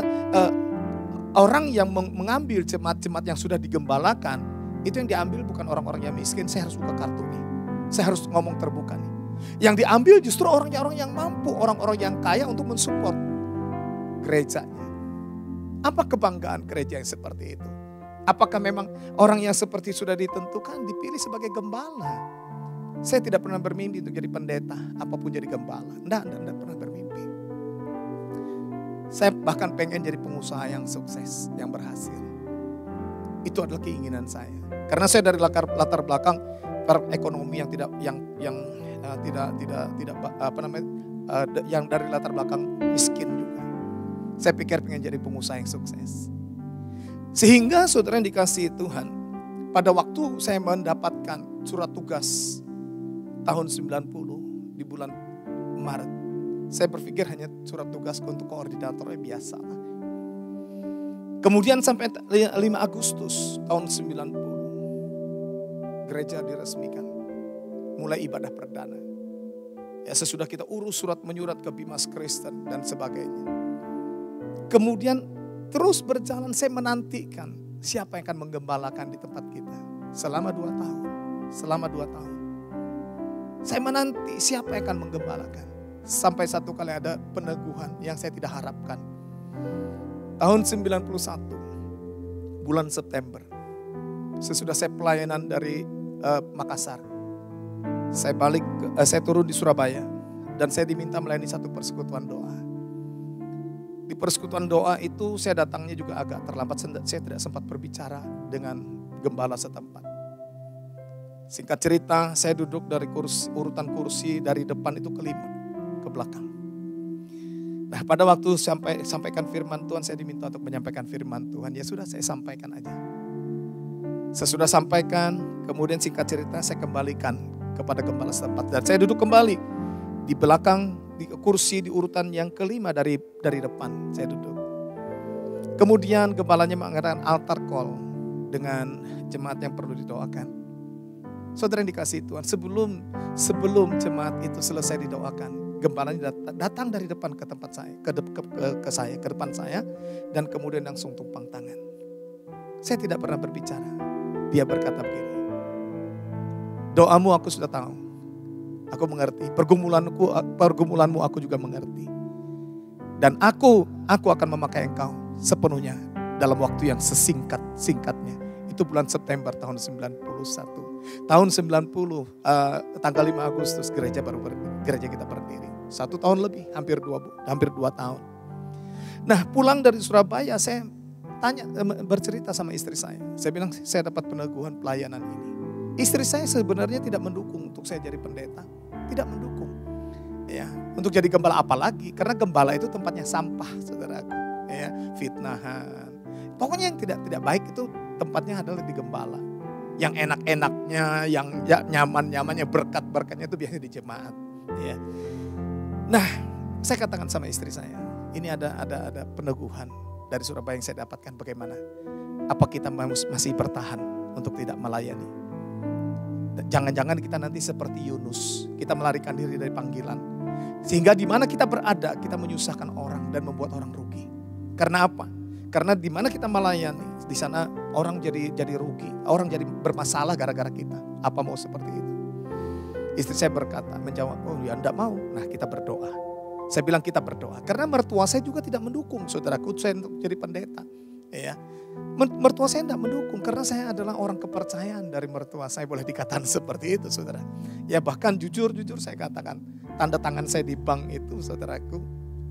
orang yang mengambil jemaat-jemaat yang sudah digembalakan, itu yang diambil bukan orang-orang yang miskin. Saya harus buka kartu nih. Saya harus ngomong terbuka nih. Yang diambil justru orang-orang yang mampu, orang-orang yang kaya untuk mensupport gerejanya. Apa kebanggaan gereja yang seperti itu? Apakah memang orang yang seperti sudah ditentukan dipilih sebagai gembala? Saya tidak pernah bermimpi untuk jadi pendeta, apapun jadi gembala. Tidak pernah bermimpi. Saya bahkan pengen jadi pengusaha yang sukses, yang berhasil. Itu adalah keinginan saya. Karena saya dari latar belakang ekonomi yang yang dari latar belakang miskin juga. Saya pikir pengen jadi pengusaha yang sukses. Sehingga saudara yang dikasihi Tuhan, pada waktu saya mendapatkan surat tugas tahun 90 di bulan Maret, saya berpikir hanya surat tugas untuk koordinatornya biasa. Kemudian sampai 5 Agustus tahun 90, gereja diresmikan, mulai ibadah perdana. Ya, sesudah kita urus surat menyurat ke Bimas Kristen dan sebagainya. Kemudian terus berjalan, saya menantikan siapa yang akan menggembalakan di tempat kita selama 2 tahun. Selama 2 tahun. Saya menanti siapa yang akan menggembalakan. Sampai satu kali ada peneguhan yang saya tidak harapkan. Tahun 91, bulan September. Sesudah saya pelayanan dari Makassar. Saya turun di Surabaya. Dan saya diminta melayani satu persekutuan doa. Di persekutuan doa itu saya datangnya juga agak terlambat. Saya tidak sempat berbicara dengan gembala setempat. Singkat cerita, saya duduk dari urutan kursi dari depan itu kelima. Ke belakang. Nah, pada waktu sampaikan firman Tuhan, saya diminta untuk menyampaikan firman Tuhan. Ya sudah, saya sampaikan aja. Sesudah sampaikan, kemudian singkat cerita saya kembalikan kepada gembala setempat. Dan saya duduk kembali di belakang, di kursi di urutan yang kelima dari depan. Saya duduk. Kemudian gembalanya mengadakan altar call dengan jemaat yang perlu didoakan. Saudara yang dikasihi Tuhan, sebelum jemaat itu selesai didoakan, gembalanya datang dari depan ke tempat saya, ke depan saya, dan kemudian langsung tumpang tangan. Saya tidak pernah berbicara. Dia berkata begini, doamu aku sudah tahu, aku mengerti. Pergumulanmu aku juga mengerti. Dan aku akan memakai engkau sepenuhnya dalam waktu yang sesingkat-singkatnya. Itu bulan September tahun 91. Tahun 90, tanggal 5 Agustus gereja kita berdiri. 1 tahun lebih, hampir 2 tahun. Nah, pulang dari Surabaya saya bercerita sama istri saya. Saya bilang saya dapat peneguhan pelayanan ini. Istri saya sebenarnya tidak mendukung untuk saya jadi pendeta. Tidak mendukung. Ya, untuk jadi gembala apalagi, karena gembala itu tempatnya sampah, saudaraku. Ya, fitnahan. Pokoknya yang tidak baik itu tempatnya adalah di gembala. Yang enak-enaknya, yang nyaman-nyamannya, berkat-berkatnya itu biasanya di jemaat. Ya. Nah, saya katakan sama istri saya, ini ada peneguhan dari Surabaya yang saya dapatkan. Bagaimana? Apa kita masih bertahan untuk tidak melayani? Jangan-jangan kita nanti seperti Yunus, kita melarikan diri dari panggilan. Sehingga di mana kita berada, kita menyusahkan orang dan membuat orang rugi. Karena apa? Karena di mana kita melayani, di sana orang jadi rugi, orang jadi bermasalah gara-gara kita. Apa mau seperti itu? Istri saya berkata, menjawab, oh ya enggak mau. Nah, kita berdoa. Saya bilang kita berdoa. Karena mertua saya juga tidak mendukung, saudaraku, saya untuk jadi pendeta. Ya, mertua saya tidak mendukung karena saya adalah orang kepercayaan dari mertua saya, boleh dikatakan seperti itu, saudara. Ya bahkan jujur saya katakan, tanda tangan saya di bank itu, saudaraku,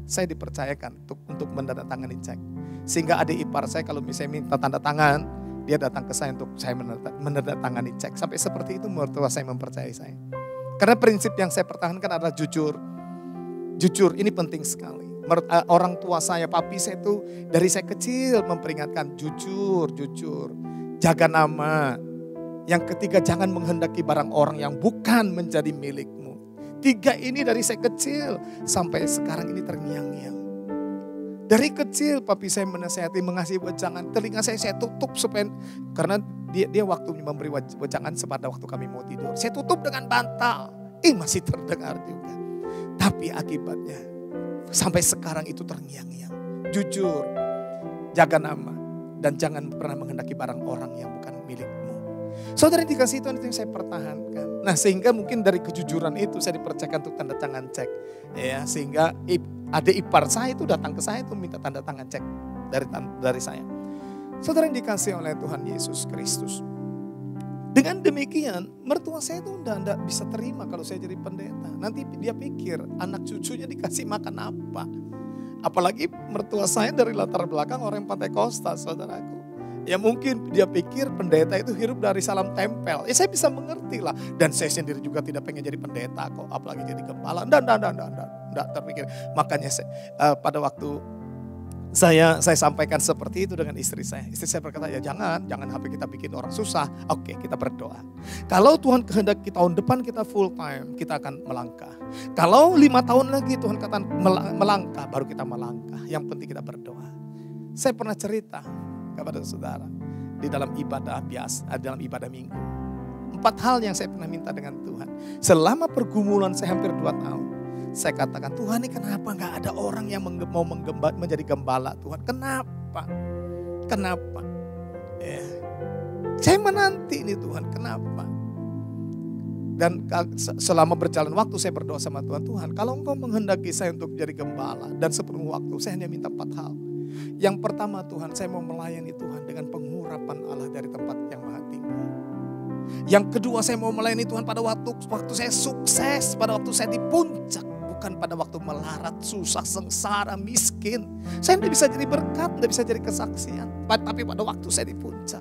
saya dipercayakan untuk menandatangani cek. Sehingga adik ipar saya kalau misalnya minta tanda tangan, dia datang ke saya untuk saya menandatangani cek. Sampai seperti itu mertua saya mempercayai saya. Karena prinsip yang saya pertahankan adalah jujur. Jujur ini penting sekali. Orang tua saya, papi saya itu dari saya kecil memperingatkan jujur. Jaga nama. Yang ketiga, jangan menghendaki barang orang yang bukan menjadi milikmu. 3 ini dari saya kecil sampai sekarang ini terngiang-ngiang. Dari kecil papi saya menasihati, mengasih wejangan, telinga saya tutup supaya, karena dia waktu memberi wejangan pada waktu kami mau tidur. Saya tutup dengan bantal. Masih terdengar juga. Tapi akibatnya sampai sekarang itu terngiang-ngiang. Jujur, jaga nama, dan jangan pernah menghendaki barang orang yang bukan milikmu. Saudara yang dikasihi Tuhan, itu yang saya pertahankan. Nah, sehingga mungkin dari kejujuran itu saya dipercayakan untuk tanda tangan cek. Ya, sehingga adik ipar saya itu datang ke saya itu minta tanda tangan cek dari saya. Saudara yang dikasihi oleh Tuhan Yesus Kristus. Dengan demikian, mertua saya itu enggak bisa terima kalau saya jadi pendeta. Nanti dia pikir anak cucunya dikasih makan apa. Apalagi mertua saya dari latar belakang orang Pantekosta, saudaraku. Ya mungkin dia pikir pendeta itu hidup dari salam tempel. Ya saya bisa mengerti lah. Dan saya sendiri juga tidak pengen jadi pendeta kok. Apalagi jadi gembala. Tidak terpikir. Makanya pada waktu saya sampaikan seperti itu dengan istri saya. Istri saya berkata, ya jangan sampai kita bikin orang susah. Oke, kita berdoa. Kalau Tuhan kehendaki tahun depan kita full time, kita akan melangkah. Kalau 5 tahun lagi Tuhan kata melangkah, baru kita melangkah. Yang penting kita berdoa. Saya pernah cerita kepada saudara di dalam ibadah biasa, dalam ibadah minggu. 4 hal yang saya pernah minta dengan Tuhan. Selama pergumulan saya hampir 2 tahun. Saya katakan, Tuhan ini kenapa gak ada orang yang mau menjadi gembala Tuhan? Kenapa? Ya. Saya menanti ini Tuhan, kenapa? Dan selama berjalan waktu saya berdoa sama Tuhan, Tuhan kalau Engkau menghendaki saya untuk jadi gembala dan sepenuh waktu, saya hanya minta 4 hal. Yang pertama Tuhan, saya mau melayani Tuhan dengan pengurapan Allah dari tempat yang maha tinggi. Yang kedua, saya mau melayani Tuhan pada waktu saya sukses, pada waktu saya di puncak. Bukan pada waktu melarat, susah, sengsara, miskin. Saya tidak bisa jadi berkat, tidak bisa jadi kesaksian. Tapi pada waktu saya di puncak.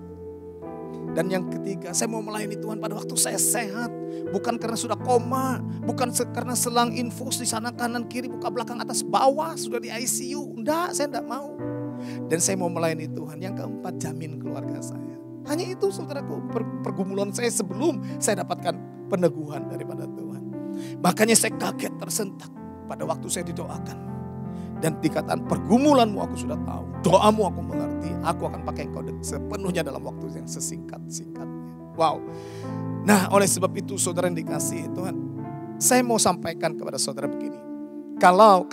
Dan yang ketiga, saya mau melayani Tuhan pada waktu saya sehat. Bukan karena sudah koma, bukan karena selang infus di sana kanan kiri, buka belakang atas bawah, sudah di ICU. Enggak, saya tidak mau. Dan saya mau melayani Tuhan. Yang keempat, jamin keluarga saya. Hanya itu saudaraku, pergumulan saya sebelum saya dapatkan peneguhan daripada Tuhan. Makanya saya kaget tersentak pada waktu saya didoakan. Dan dikatakan pergumulanmu aku sudah tahu. Doamu aku mengerti. Aku akan pakai engkau sepenuhnya dalam waktu yang sesingkat-singkatnya. Wow. Nah oleh sebab itu saudara yang dikasihi Tuhan. Saya mau sampaikan kepada saudara begini. Kalau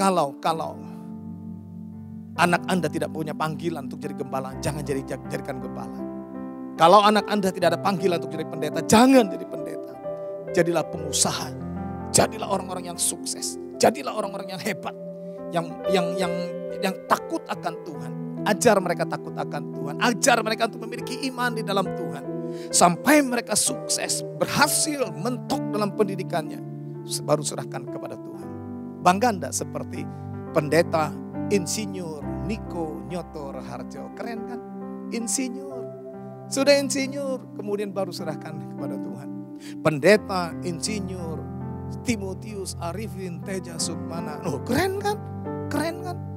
anak Anda tidak punya panggilan untuk jadi gembala, jangan jadikan gembala. Kalau anak Anda tidak ada panggilan untuk jadi pendeta, jangan jadi pendeta. Jadilah pengusaha. Jadilah orang-orang yang sukses. Jadilah orang-orang yang hebat. Yang takut akan Tuhan. Ajar mereka takut akan Tuhan. Ajar mereka untuk memiliki iman di dalam Tuhan. Sampai mereka sukses, berhasil, mentok dalam pendidikannya. Baru serahkan kepada Tuhan. Bangga enggak seperti pendeta, insinyur, Niko Nyoto Raharjo. Keren kan? Insinyur. Sudah insinyur, kemudian baru serahkan kepada Tuhan. Pendeta, insinyur, Timotius Arifin Teja Sukmana. Loh, keren kan?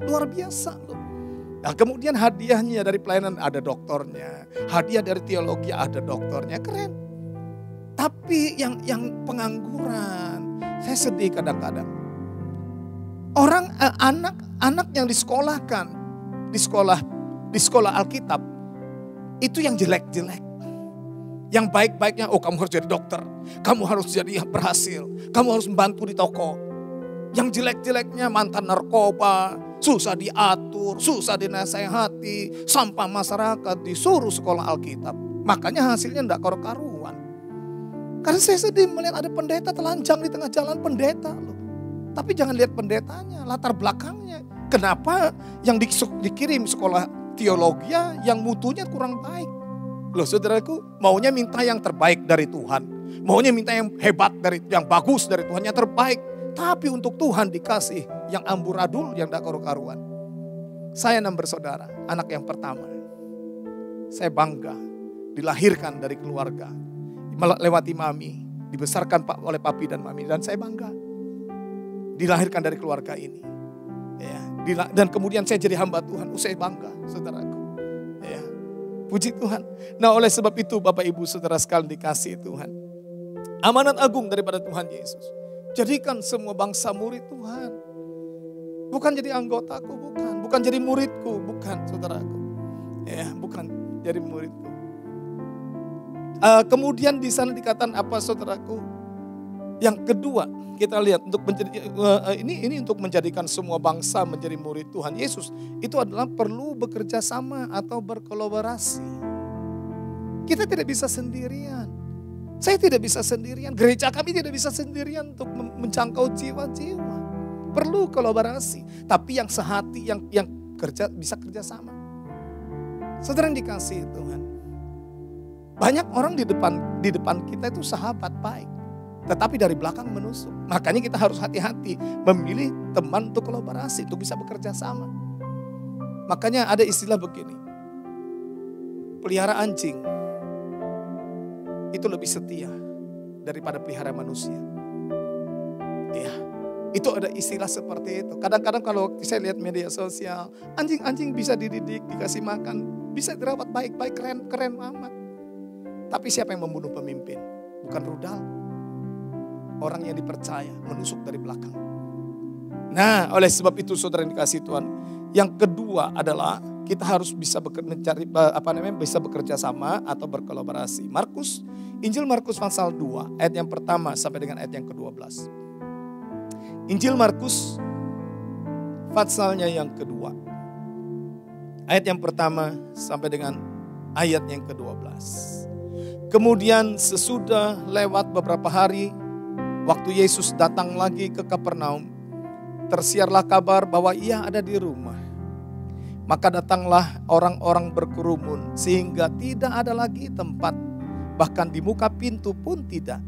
Luar biasa loh. Nah, kemudian hadiahnya dari pelayanan ada doktornya. Hadiah dari teologi ada doktornya. Keren. Tapi yang pengangguran, saya sedih kadang-kadang. Orang anak yang disekolahkan di sekolah Alkitab itu yang jelek-jelek. Yang baik-baiknya, oh kamu harus jadi dokter. Kamu harus jadi berhasil. Kamu harus membantu di toko. Yang jelek-jeleknya mantan narkoba. Susah diatur, susah dinasehati. Sampah masyarakat disuruh sekolah Alkitab. Makanya hasilnya enggak karu-karuan. Karena saya sedih melihat ada pendeta telanjang di tengah jalan, pendeta loh. Tapi jangan lihat pendetanya, latar belakangnya. Kenapa yang dikirim sekolah teologi yang mutunya kurang baik? Loh saudaraku, maunya minta yang terbaik dari Tuhan. Maunya minta yang hebat yang bagus dari Tuhan, yang terbaik. Tapi untuk Tuhan dikasih yang amburadul, yang tak karu-karuan. Saya 6 bersaudara, anak yang pertama. Saya bangga dilahirkan dari keluarga. Melewati mami, dibesarkan oleh papi dan mami. Dan saya bangga dilahirkan dari keluarga ini. Ya, dan kemudian saya jadi hamba Tuhan. Saya bangga saudaraku. Ya. Puji Tuhan. Nah oleh sebab itu Bapak Ibu Saudara sekalian dikasihi Tuhan. Amanat agung daripada Tuhan Yesus. Jadikan semua bangsa murid Tuhan. Bukan jadi anggotaku, bukan. Bukan jadi muridku, bukan saudaraku. Ya, bukan jadi muridku. Kemudian di sana dikatakan apa saudaraku? Yang kedua kita lihat untuk ini untuk menjadikan semua bangsa menjadi murid Tuhan Yesus. Itu adalah perlu bekerja sama atau berkolaborasi. Kita tidak bisa sendirian. Saya tidak bisa sendirian. Gereja kami tidak bisa sendirian untuk menjangkau jiwa-jiwa. Perlu kolaborasi. Tapi yang sehati, yang bisa kerja sama. Saudara yang dikasihi Tuhan. Banyak orang di depan kita itu sahabat baik. tetapi dari belakang menusuk. Makanya kita harus hati-hati memilih teman untuk kolaborasi, untuk bisa bekerja sama. Makanya ada istilah begini, pelihara anjing itu lebih setia daripada pelihara manusia. Ya, itu ada istilah seperti itu. Kadang-kadang kalau saya lihat media sosial, anjing-anjing bisa dididik, dikasih makan, bisa dirawat baik-baik, keren amat. Tapi siapa yang membunuh pemimpin? Bukan rudal. Orang yang dipercaya menusuk dari belakang. Nah, oleh sebab itu saudara yang dikasihi Tuhan, yang kedua adalah kita harus bisa bisa bekerja sama atau berkolaborasi. Injil Markus pasal 2 ayat yang pertama sampai dengan ayat yang ke-12. Injil Markus pasalnya yang kedua. Ayat yang pertama sampai dengan ayat yang ke-12. Kemudian sesudah lewat beberapa hari, waktu Yesus datang lagi ke Kapernaum, tersiarlah kabar bahwa ia ada di rumah. Maka datanglah orang-orang berkerumun sehingga tidak ada lagi tempat, bahkan di muka pintu pun tidak.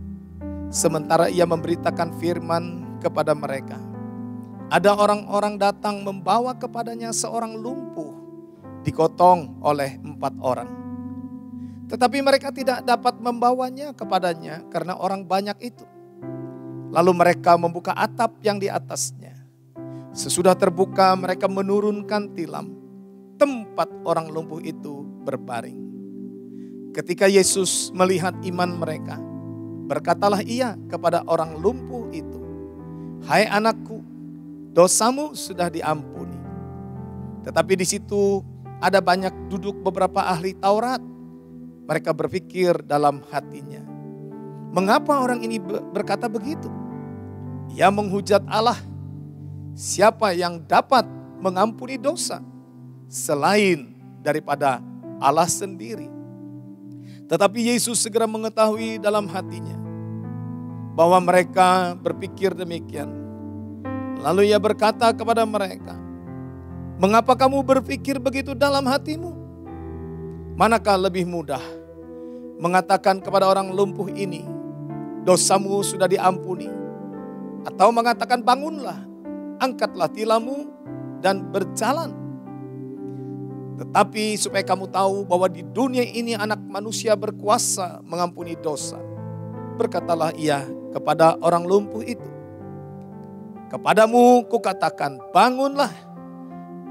Sementara ia memberitakan firman kepada mereka. Ada orang-orang datang membawa kepadanya seorang lumpuh, digotong oleh 4 orang. Tetapi mereka tidak dapat membawanya kepadanya karena orang banyak itu. Lalu mereka membuka atap yang di atasnya. Sesudah terbuka mereka menurunkan tilam. Tempat orang lumpuh itu berbaring. Ketika Yesus melihat iman mereka, berkatalah ia kepada orang lumpuh itu, "Hai anakku, dosamu sudah diampuni." Tetapi di situ ada banyak duduk beberapa ahli Taurat. Mereka berpikir dalam hatinya, "Mengapa orang ini berkata begitu? Ia menghujat Allah. Siapa yang dapat mengampuni dosa selain daripada Allah sendiri?" Tetapi Yesus segera mengetahui dalam hatinya bahwa mereka berpikir demikian. Lalu ia berkata kepada mereka, "Mengapa kamu berpikir begitu dalam hatimu? Manakah lebih mudah mengatakan kepada orang lumpuh ini, dosamu sudah diampuni, atau mengatakan bangunlah, angkatlah tilammu dan berjalan? Tetapi supaya kamu tahu bahwa di dunia ini anak manusia berkuasa mengampuni dosa, berkatalah ia kepada orang lumpuh itu, kepadamu kukatakan, bangunlah,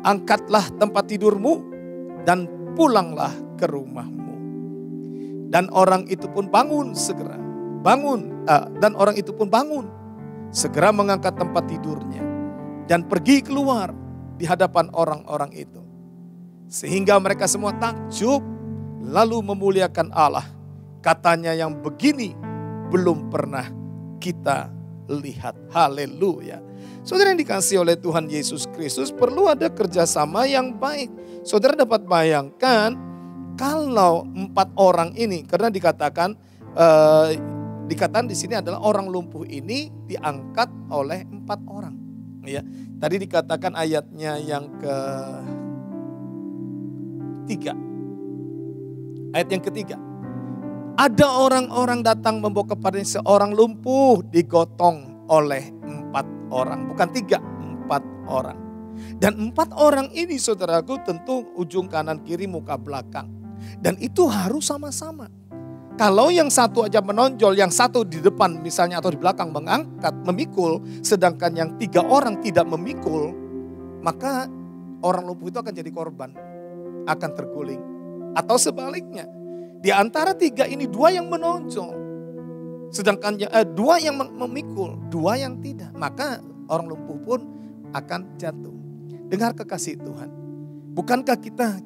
angkatlah tempat tidurmu dan pulanglah ke rumahmu." Dan orang itu pun bangun segera. Segera mengangkat tempat tidurnya dan pergi keluar di hadapan orang-orang itu. Sehingga mereka semua takjub lalu memuliakan Allah. Katanya, yang begini belum pernah kita lihat. Haleluya. Saudara yang dikasihi oleh Tuhan Yesus Kristus, perlu ada kerjasama yang baik. Saudara dapat bayangkan kalau 4 orang ini, karena dikatakan di sini adalah orang lumpuh ini diangkat oleh 4 orang. Ya, tadi dikatakan ayatnya yang ketiga. Ayat yang ketiga. Ada orang-orang datang membawa kepadanya seorang lumpuh, digotong oleh 4 orang. Bukan 3, 4 orang. Dan 4 orang ini saudaraku tentu ujung kanan kiri muka belakang. Dan itu harus sama-sama. Kalau yang satu aja menonjol, yang satu di depan misalnya atau di belakang mengangkat, memikul, sedangkan yang 3 orang tidak memikul, maka orang lumpuh itu akan jadi korban, akan terguling. Atau sebaliknya, di antara 3 ini 2 yang menonjol, sedangkan 2 yang memikul, 2 yang tidak, maka orang lumpuh pun akan jatuh. Dengar kekasih Tuhan, bukankah kita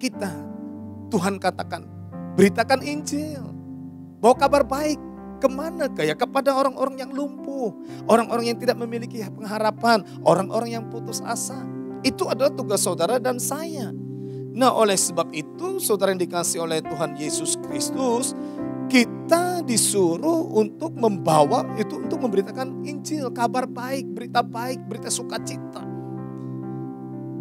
Tuhan katakan, beritakan Injil, bawa kabar baik. Kemana kayak? Kepada orang-orang yang lumpuh, orang-orang yang tidak memiliki pengharapan, orang-orang yang putus asa. Itu adalah tugas saudara dan saya. Nah, oleh sebab itu saudara yang dikasihi oleh Tuhan Yesus Kristus, kita disuruh untuk membawa itu, untuk memberitakan Injil, kabar baik, berita sukacita.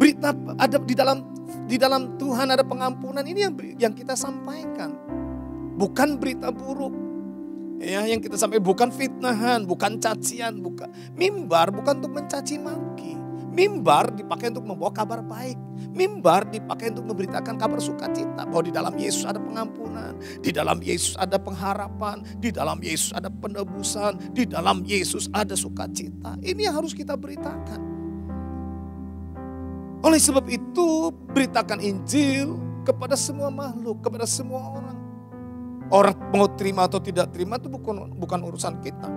Berita ada di dalam Tuhan ada pengampunan, ini yang kita sampaikan. Bukan berita buruk. Ya, yang kita sampaikan bukan fitnahan, bukan cacian, bukan. Mimbar bukan untuk mencaci maki. Mimbar dipakai untuk membawa kabar baik. Mimbar dipakai untuk memberitakan kabar sukacita bahwa di dalam Yesus ada pengampunan, di dalam Yesus ada pengharapan, di dalam Yesus ada penebusan, di dalam Yesus ada sukacita. Ini yang harus kita beritakan. Oleh sebab itu, beritakan Injil kepada semua makhluk, kepada semua orang. Orang mau terima atau tidak terima itu bukan urusan kita.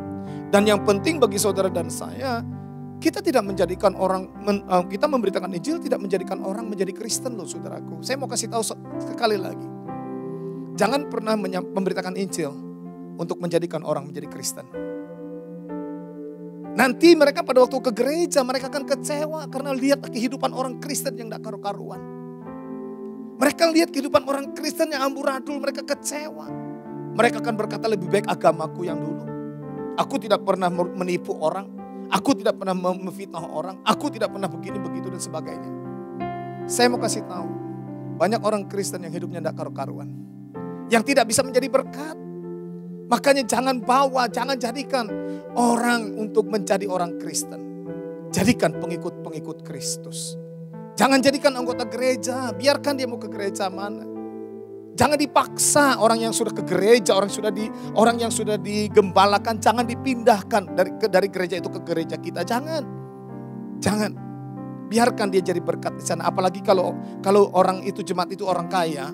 Dan yang penting bagi saudara dan saya, kita tidak menjadikan orang, kita memberitakan Injil tidak menjadikan orang menjadi Kristen loh saudaraku. Saya mau kasih tahu sekali lagi. Jangan pernah memberitakan Injil untuk menjadikan orang menjadi Kristen. Nanti mereka pada waktu ke gereja mereka akan kecewa karena lihat kehidupan orang Kristen yang tidak karu-karuan. Mereka lihat kehidupan orang Kristen yang amburadul, mereka kecewa. Mereka akan berkata lebih baik agamaku yang dulu. Aku tidak pernah menipu orang. Aku tidak pernah memfitnah orang. Aku tidak pernah begini, begitu dan sebagainya. Saya mau kasih tahu. Banyak orang Kristen yang hidupnya tidak karu-karuan. Yang tidak bisa menjadi berkat. Makanya jangan jadikan orang untuk menjadi orang Kristen. Jadikan pengikut-pengikut Kristus. Jangan jadikan anggota gereja. Biarkan dia mau ke gereja mana. Jangan dipaksa orang yang sudah ke gereja, orang yang sudah digembalakan, jangan dipindahkan dari gereja itu ke gereja kita. Jangan. Biarkan dia jadi berkat di sana. Apalagi kalau orang itu jemaat itu orang kaya,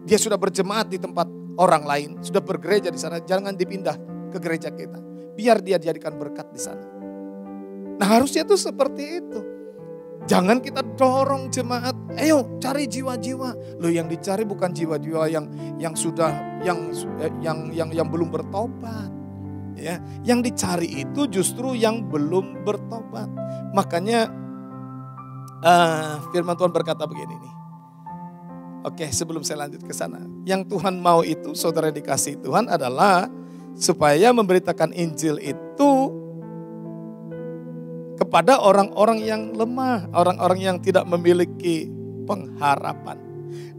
dia sudah berjemaat di tempat orang lain, sudah bergereja di sana, jangan dipindah ke gereja kita. Biar dia dijadikan berkat di sana. Nah, harusnya itu seperti itu. Jangan kita dorong jemaat, ayo cari jiwa-jiwa. Loh, yang dicari bukan jiwa-jiwa yang belum bertobat. Ya, yang dicari itu justru yang belum bertobat. Makanya firman Tuhan berkata begini nih. Oke, sebelum saya lanjut ke sana. Yang Tuhan mau itu, saudara dikasih Tuhan adalah supaya memberitakan Injil itu kepada orang-orang yang lemah, orang-orang yang tidak memiliki pengharapan.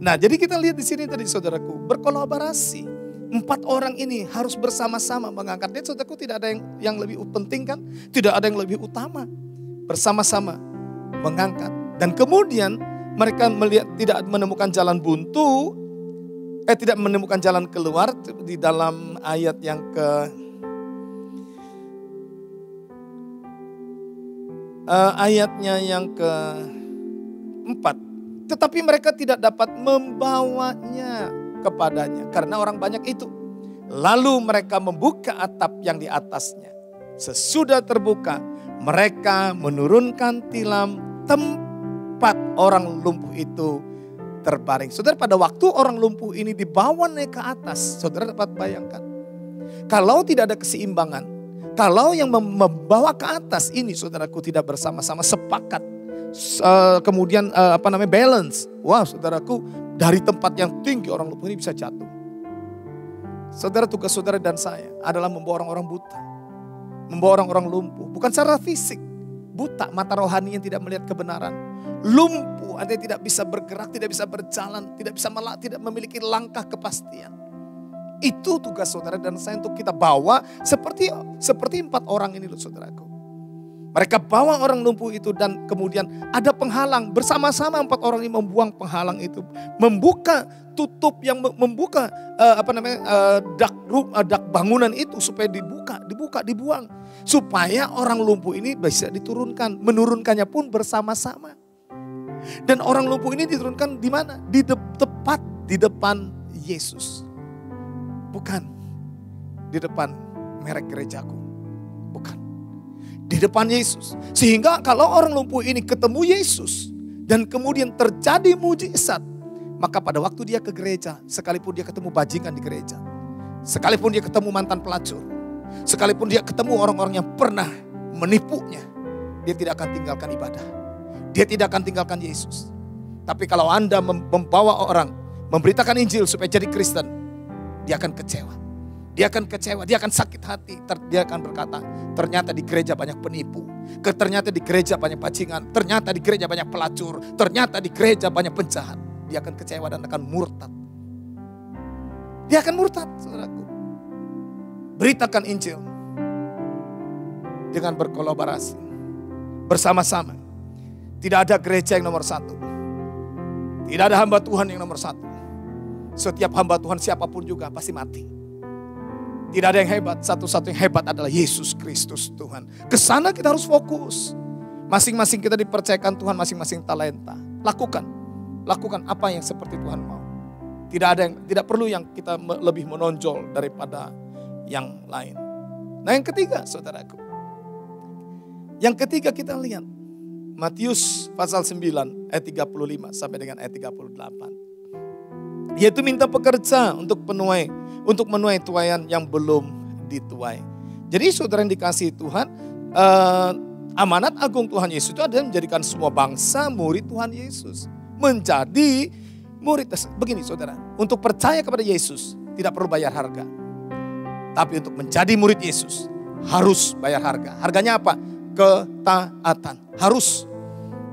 Nah, jadi kita lihat di sini tadi saudaraku, berkolaborasi. 4 orang ini harus bersama-sama mengangkat. Dan saudaraku, tidak ada yang lebih penting kan? Tidak ada yang lebih utama. Bersama-sama mengangkat. Dan kemudian mereka melihat tidak menemukan jalan buntu, tidak menemukan jalan keluar di dalam ayat yang ayatnya yang ke-4. Tetapi mereka tidak dapat membawanya kepadanya karena orang banyak itu. Lalu mereka membuka atap yang di atasnya. Sesudah terbuka, mereka menurunkan tilam tempat orang lumpuh itu terbaring. Saudara, pada waktu orang lumpuh ini dibawa naik ke atas, saudara dapat bayangkan. Kalau tidak ada keseimbangan, kalau yang membawa ke atas ini saudaraku tidak bersama-sama sepakat, kemudian balance. Wah, saudaraku, dari tempat yang tinggi orang lumpuh ini bisa jatuh. Saudara, tugas saudara dan saya adalah membawa orang-orang buta. Membawa orang-orang lumpuh, bukan secara fisik. Buta, mata rohani yang tidak melihat kebenaran. Lumpuh, artinya tidak bisa bergerak, tidak bisa berjalan, tidak memiliki langkah kepastian. Itu tugas saudara dan saya untuk kita bawa seperti 4 orang ini loh saudaraku. Mereka bawa orang lumpuh itu dan kemudian ada penghalang. Bersama-sama 4 orang ini membuang penghalang itu. Membuka tutup yang membuka dak bangunan itu supaya dibuang. Supaya orang lumpuh ini bisa diturunkan. Menurunkannya pun bersama-sama. Dan orang lumpuh ini diturunkan di mana? Tepat di depan Yesus. Bukan di depan merek gerejaku. Bukan. Di depan Yesus. Sehingga kalau orang lumpuh ini ketemu Yesus. Dan kemudian terjadi mujizat. Maka pada waktu dia ke gereja. Sekalipun dia ketemu bajingan di gereja. Sekalipun dia ketemu mantan pelacur. Sekalipun dia ketemu orang-orang yang pernah menipunya. Dia tidak akan tinggalkan ibadah. Dia tidak akan tinggalkan Yesus. Tapi kalau Anda membawa orang. Memberitakan Injil supaya jadi Kristen. Dia akan kecewa. Dia akan sakit hati. Dia akan berkata, ternyata di gereja banyak penipu. Ternyata di gereja banyak bajingan. Ternyata di gereja banyak pelacur. Ternyata di gereja banyak penjahat. Dia akan kecewa dan akan murtad. Dia akan murtad, saudaraku. Beritakan Injil dengan berkolaborasi bersama-sama. Tidak ada gereja yang nomor satu. Tidak ada hamba Tuhan yang nomor satu. Setiap hamba Tuhan siapapun juga pasti mati. Tidak ada yang hebat. Satu-satu yang hebat adalah Yesus Kristus Tuhan. Kesana kita harus fokus. Masing-masing kita dipercayakan Tuhan masing-masing talenta. Lakukan apa yang seperti Tuhan mau. Tidak perlu yang kita lebih menonjol daripada yang lain. Nah, yang ketiga, saudaraku. Yang ketiga kita lihat Matius pasal 9 ayat 35 sampai dengan ayat 38. Yaitu minta pekerja untuk menuai tuaian yang belum dituai. Jadi saudara yang dikasihi Tuhan, amanat agung Tuhan Yesus itu adalah menjadikan semua bangsa murid Tuhan Yesus. Menjadi murid. Begini saudara, untuk percaya kepada Yesus tidak perlu bayar harga. Tapi untuk menjadi murid Yesus harus bayar harga. Harganya apa? Ketaatan. Harus.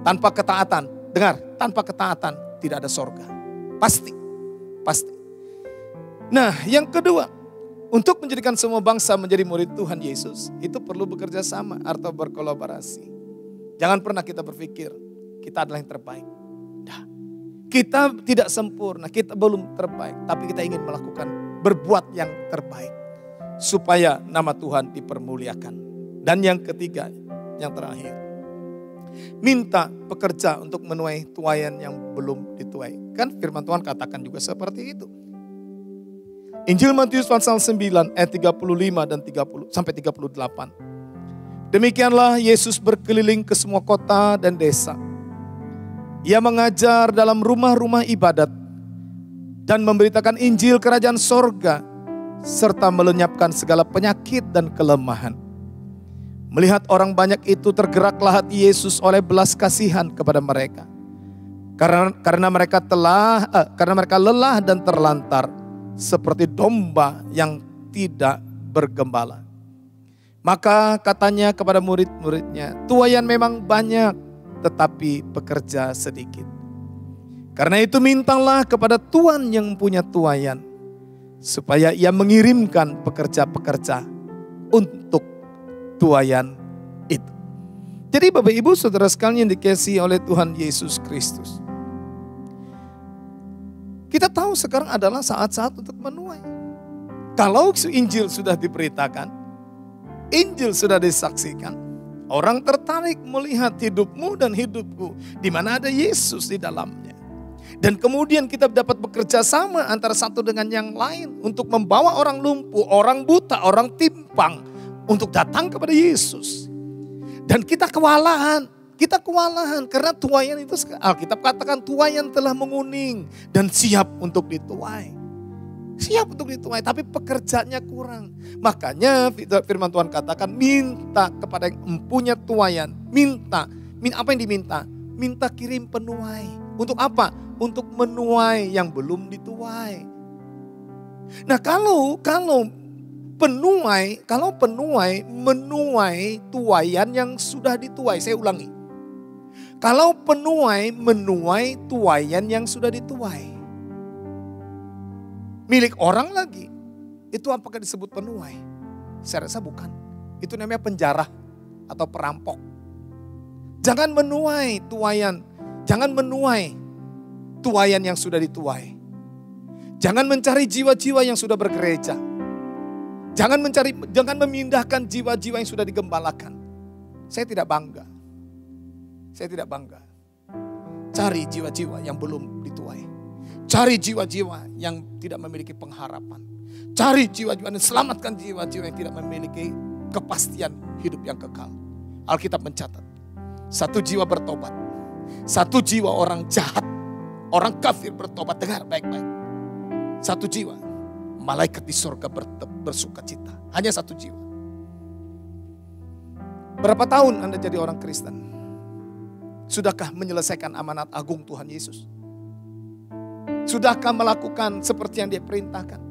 Tanpa ketaatan, dengar, tanpa ketaatan tidak ada sorga. Pasti. Nah, yang kedua, untuk menjadikan semua bangsa menjadi murid Tuhan Yesus, itu perlu bekerja sama atau berkolaborasi. Jangan pernah kita berpikir kita adalah yang terbaik. Nah, kita tidak sempurna, kita belum terbaik, tapi kita ingin berbuat yang terbaik supaya nama Tuhan dipermuliakan. Dan yang ketiga, yang terakhir, minta pekerja untuk menuai tuaian yang belum dituai. Kan firman Tuhan katakan juga seperti itu. Injil Matius pasal 9 ayat 35 dan 30 sampai 38. Demikianlah Yesus berkeliling ke semua kota dan desa. Ia mengajar dalam rumah-rumah ibadat dan memberitakan Injil kerajaan sorga serta melenyapkan segala penyakit dan kelemahan. Melihat orang banyak itu, tergeraklah hati Yesus oleh belas kasihan kepada mereka. Karena mereka lelah dan terlantar seperti domba yang tidak bergembala. Maka katanya kepada murid-muridnya, tuaian memang banyak, tetapi pekerja sedikit. Karena itu mintalah kepada Tuhan yang punya tuaian, supaya ia mengirimkan pekerja-pekerja untuk tuaian itu. Jadi Bapak Ibu Saudara sekalian yang dikasihi oleh Tuhan Yesus Kristus, kita tahu sekarang adalah saat-saat untuk menuai. Kalau Injil sudah diberitakan, Injil sudah disaksikan, orang tertarik melihat hidupmu dan hidupku, di mana ada Yesus di dalamnya. Dan kemudian kita dapat bekerja sama antara satu dengan yang lain untuk membawa orang lumpuh, orang buta, orang timpang untuk datang kepada Yesus. Dan kita kewalahan karena tuaian itu, Alkitab katakan tuaian telah menguning dan siap untuk dituai. Siap untuk dituai, tapi pekerjaannya kurang. Makanya firman Tuhan katakan minta kepada yang mempunyai tuaian. Minta apa yang diminta? Minta kirim penuai. Untuk apa? Untuk menuai yang belum dituai. Nah kalau penuai menuai tuaian yang sudah dituai. Saya ulangi. Kalau penuai menuai tuaian yang sudah dituai. Milik orang lagi. Itu apakah disebut penuai? Saya rasa bukan. Itu namanya penjara atau perampok. Jangan menuai tuaian. Jangan menuai tuaian yang sudah dituai. Jangan mencari jiwa-jiwa yang sudah bergereja. Jangan memindahkan jiwa-jiwa yang sudah digembalakan. Saya tidak bangga. Cari jiwa-jiwa yang belum dituai. Cari jiwa-jiwa yang tidak memiliki pengharapan. Cari jiwa-jiwa dan selamatkan jiwa-jiwa yang tidak memiliki kepastian hidup yang kekal. Alkitab mencatat, 1 jiwa bertobat. 1 jiwa orang jahat, orang kafir bertobat. Dengar baik-baik. 1 jiwa, malaikat di surga bersuka cita. Hanya 1 jiwa. Berapa tahun Anda jadi orang Kristen? Sudahkah menyelesaikan amanat agung Tuhan Yesus? Sudahkah melakukan seperti yang Dia perintahkan?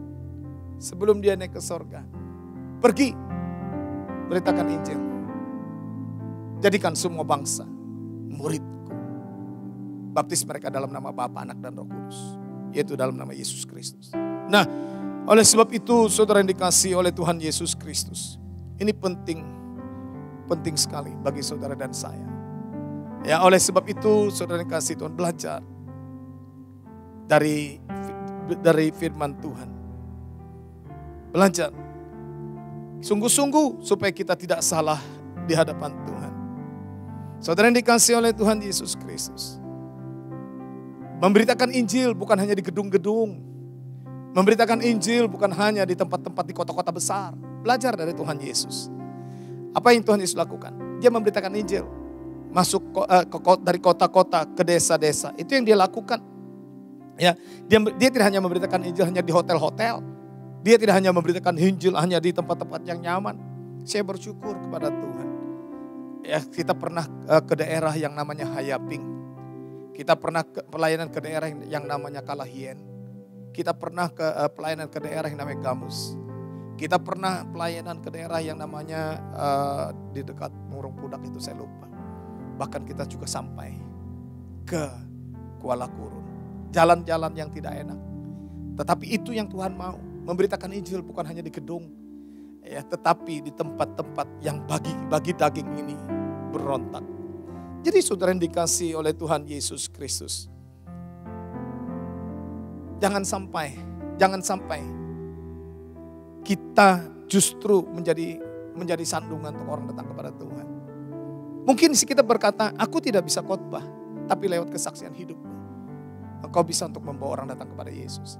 Sebelum Dia naik ke surga. Pergi, beritakan Injil. Jadikan semua bangsa muridku. Baptis mereka dalam nama Bapa, Anak, dan Roh Kudus. Yaitu dalam nama Yesus Kristus. Nah, Oleh sebab itu, saudara yang dikasihi oleh Tuhan Yesus Kristus, ini penting sekali bagi saudara dan saya. Ya, oleh sebab itu, saudara yang dikasihi Tuhan, belajar dari firman Tuhan. Belajar sungguh-sungguh supaya kita tidak salah di hadapan Tuhan. Saudara yang dikasihi oleh Tuhan Yesus Kristus, memberitakan Injil bukan hanya di gedung-gedung. Memberitakan Injil bukan hanya di tempat-tempat di kota-kota besar. Belajar dari Tuhan Yesus. Apa yang Tuhan Yesus lakukan? Dia memberitakan Injil. Masuk dari kota-kota ke desa-desa. Itu yang dia lakukan. Ya, dia tidak hanya memberitakan Injil hanya di hotel-hotel. Dia tidak hanya memberitakan Injil hanya di tempat-tempat yang nyaman. Saya bersyukur kepada Tuhan. Ya, kita pernah ke daerah yang namanya Hayaping. Kita pernah pelayanan ke daerah yang namanya Kalahien. Kita pernah ke pelayanan ke daerah yang namanya Gamus. Kita pernah pelayanan ke daerah yang namanya di dekat Murung Pudak itu saya lupa. Bahkan kita juga sampai ke Kuala Kurun. Jalan-jalan yang tidak enak. Tetapi itu yang Tuhan mau. Memberitakan Injil bukan hanya di gedung. Ya, tetapi di tempat-tempat yang bagi daging ini berontak. Jadi saudara yang dikasihi oleh Tuhan Yesus Kristus. Jangan sampai kita justru menjadi sandungan untuk orang datang kepada Tuhan. Mungkin kita berkata, aku tidak bisa khotbah, tapi lewat kesaksian hidup, engkau bisa untuk membawa orang datang kepada Yesus.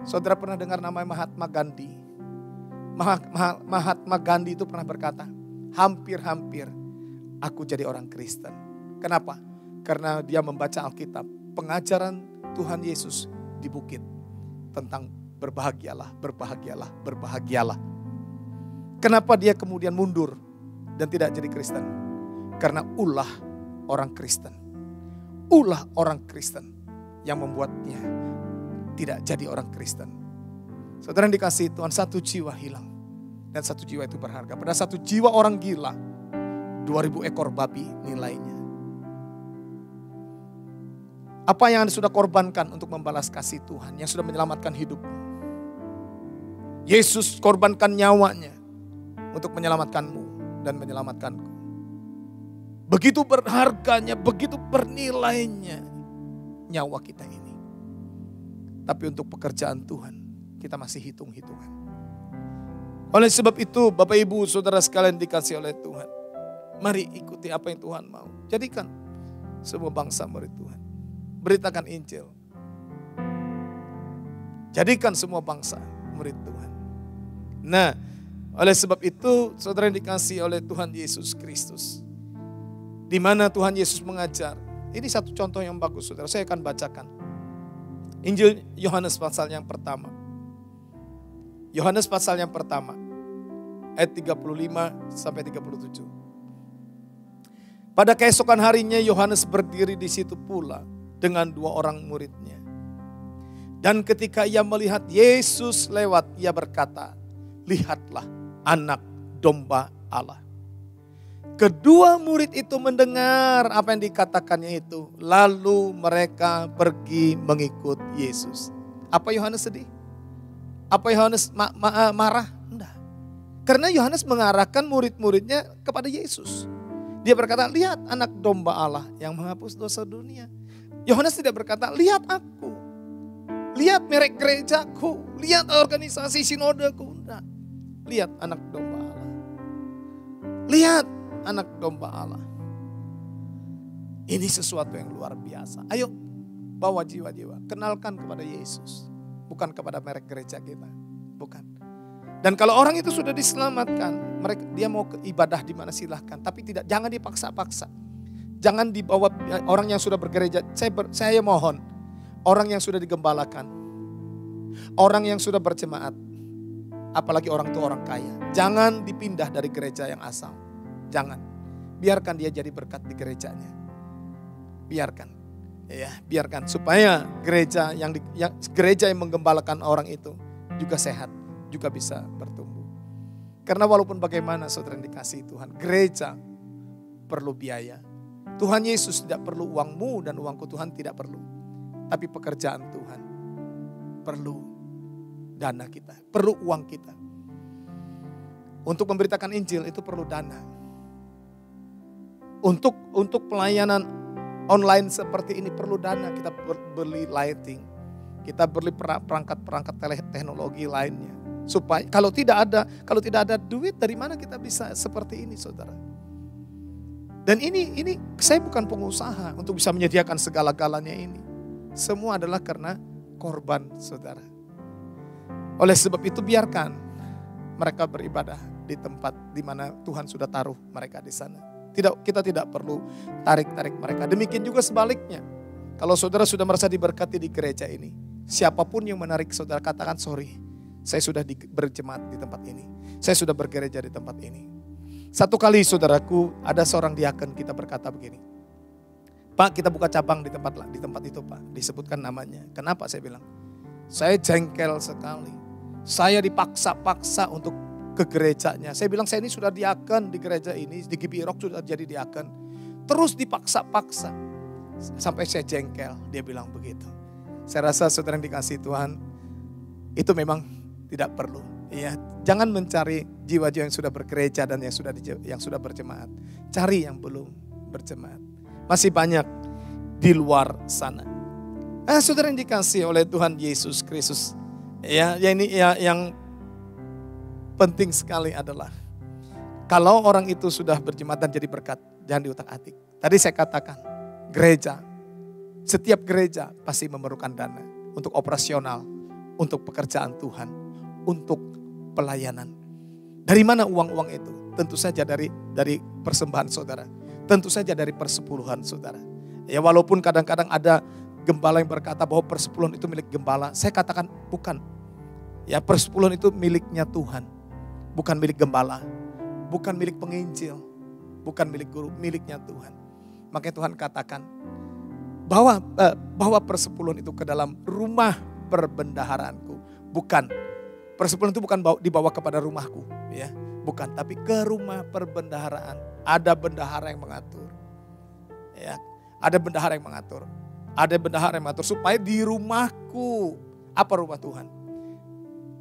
Saudara pernah dengar namanya Mahatma Gandhi? Mahatma Gandhi itu pernah berkata, hampir-hampir aku jadi orang Kristen. Kenapa? Karena dia membaca Alkitab, pengajaran Tuhan Yesus di bukit tentang berbahagialah, berbahagialah, berbahagialah. Kenapa dia kemudian mundur dan tidak jadi Kristen? Karena ulah orang Kristen. Ulah orang Kristen yang membuatnya tidak jadi orang Kristen. Saudara yang dikasihi Tuhan, satu jiwa hilang. Dan satu jiwa itu berharga. Pada satu jiwa orang gila, 2000 ekor babi nilainya. Apa yang Anda sudah korbankan untuk membalas kasih Tuhan yang sudah menyelamatkan hidupmu? Yesus korbankan nyawanya untuk menyelamatkanmu dan menyelamatkanku. Begitu berharganya, begitu bernilainya nyawa kita ini. Tapi untuk pekerjaan Tuhan, kita masih hitung-hitungan. Oleh sebab itu, Bapak Ibu, Saudara sekalian dikasihi oleh Tuhan. Mari ikuti apa yang Tuhan mau. Jadikan semua bangsa murid Tuhan. Beritakan Injil. Jadikan semua bangsa murid Tuhan. Nah, oleh sebab itu, saudara yang dikasihi oleh Tuhan Yesus Kristus. Di mana Tuhan Yesus mengajar. Ini satu contoh yang bagus, saudara. Saya akan bacakan. Injil Yohanes pasal yang pertama. Yohanes pasal yang pertama. Ayat 35 sampai 37. Pada keesokan harinya Yohanes berdiri di situ pula dengan 2 orang muridnya. Dan ketika ia melihat Yesus lewat, ia berkata, lihatlah anak domba Allah. Kedua murid itu mendengar apa yang dikatakannya itu. Lalu mereka pergi mengikut Yesus. Apa Yohanes sedih? Apa Yohanes marah? Enggak. Karena Yohanes mengarahkan murid-muridnya kepada Yesus. Dia berkata, lihat anak domba Allah yang menghapus dosa dunia. Yohanes tidak berkata, lihat aku. Lihat merek gerejaku. Lihat organisasi sinodeku. Enggak. Lihat anak domba Allah. Lihat anak domba Allah. Ini sesuatu yang luar biasa. Ayo bawa jiwa-jiwa. Kenalkan kepada Yesus. Bukan kepada merek gereja kita. Bukan. Dan kalau orang itu sudah diselamatkan, dia mau ke ibadah di mana silahkan. Tapi jangan dipaksa-paksa. Jangan dibawa orang yang sudah bergereja. Saya mohon, orang yang sudah digembalakan, orang yang sudah berjemaat, apalagi orang tua orang kaya, jangan dipindah dari gereja yang asal. Jangan. Biarkan dia jadi berkat di gerejanya. Biarkan. Ya, biarkan supaya gereja yang menggembalakan orang itu juga sehat, juga bisa bertumbuh. Karena walaupun bagaimana saudara yang dikasihi Tuhan, gereja perlu biaya. Tuhan Yesus tidak perlu uangmu dan uangku, Tuhan tidak perlu. Tapi pekerjaan Tuhan perlu dana kita, perlu uang kita. Untuk memberitakan Injil itu perlu dana. Untuk pelayanan online seperti ini perlu dana. Kita beli lighting, kita beli perangkat teknologi lainnya. Supaya kalau tidak ada duit, dari mana kita bisa seperti ini, saudara? Dan ini saya bukan pengusaha untuk bisa menyediakan segala-galanya ini. Semua adalah karena korban, saudara. Oleh sebab itu biarkan mereka beribadah di tempat di mana Tuhan sudah taruh mereka di sana. Kita tidak perlu tarik-tarik mereka. Demikian juga sebaliknya. Kalau saudara sudah merasa diberkati di gereja ini, siapapun yang menarik saudara, katakan sorry. Saya sudah berjemaat di tempat ini. Saya sudah bergereja di tempat ini. Satu kali saudaraku, ada seorang diaken kita berkata begini. Pak, kita buka cabang di tempat itu, Pak. Disebutkan namanya. Kenapa saya bilang? Saya jengkel sekali. Saya dipaksa-paksa untuk ke gerejanya. Saya bilang saya ini sudah diaken di gereja ini. Di GBI Rock sudah jadi diaken. Terus dipaksa-paksa. Sampai saya jengkel. Dia bilang begitu. Saya rasa saudara yang dikasihi Tuhan, itu memang tidak perlu. Ya, jangan mencari jiwa-jiwa yang sudah bergereja dan yang sudah berjemaat. Cari yang belum berjemaat. Masih banyak di luar sana. Saudara yang dikasihi oleh Tuhan Yesus Kristus. Yang penting sekali adalah kalau orang itu sudah berjemaat dan jadi berkat, jangan diutak-atik. Tadi saya katakan, setiap gereja pasti memerlukan dana untuk operasional, untuk pekerjaan Tuhan, untuk pelayanan. Dari mana uang-uang itu? Tentu saja dari persembahan saudara. Tentu saja dari persepuluhan saudara. Ya, walaupun kadang-kadang ada gembala yang berkata bahwa persepuluhan itu milik gembala. Saya katakan bukan. Ya, persepuluhan itu miliknya Tuhan. Bukan milik gembala. Bukan milik penginjil. Bukan milik guru. Miliknya Tuhan. Makanya Tuhan katakan bahwa persepuluhan itu ke dalam rumah perbendaharaanku. Bukan. Persepuluhan itu bukan dibawa kepada rumahku. Ya, bukan. Tapi ke rumah perbendaharaan. Ada bendahara yang mengatur. Ya, ada bendahara yang mengatur. Ada bendahara yang mengatur supaya di rumahku. Apa rumah Tuhan?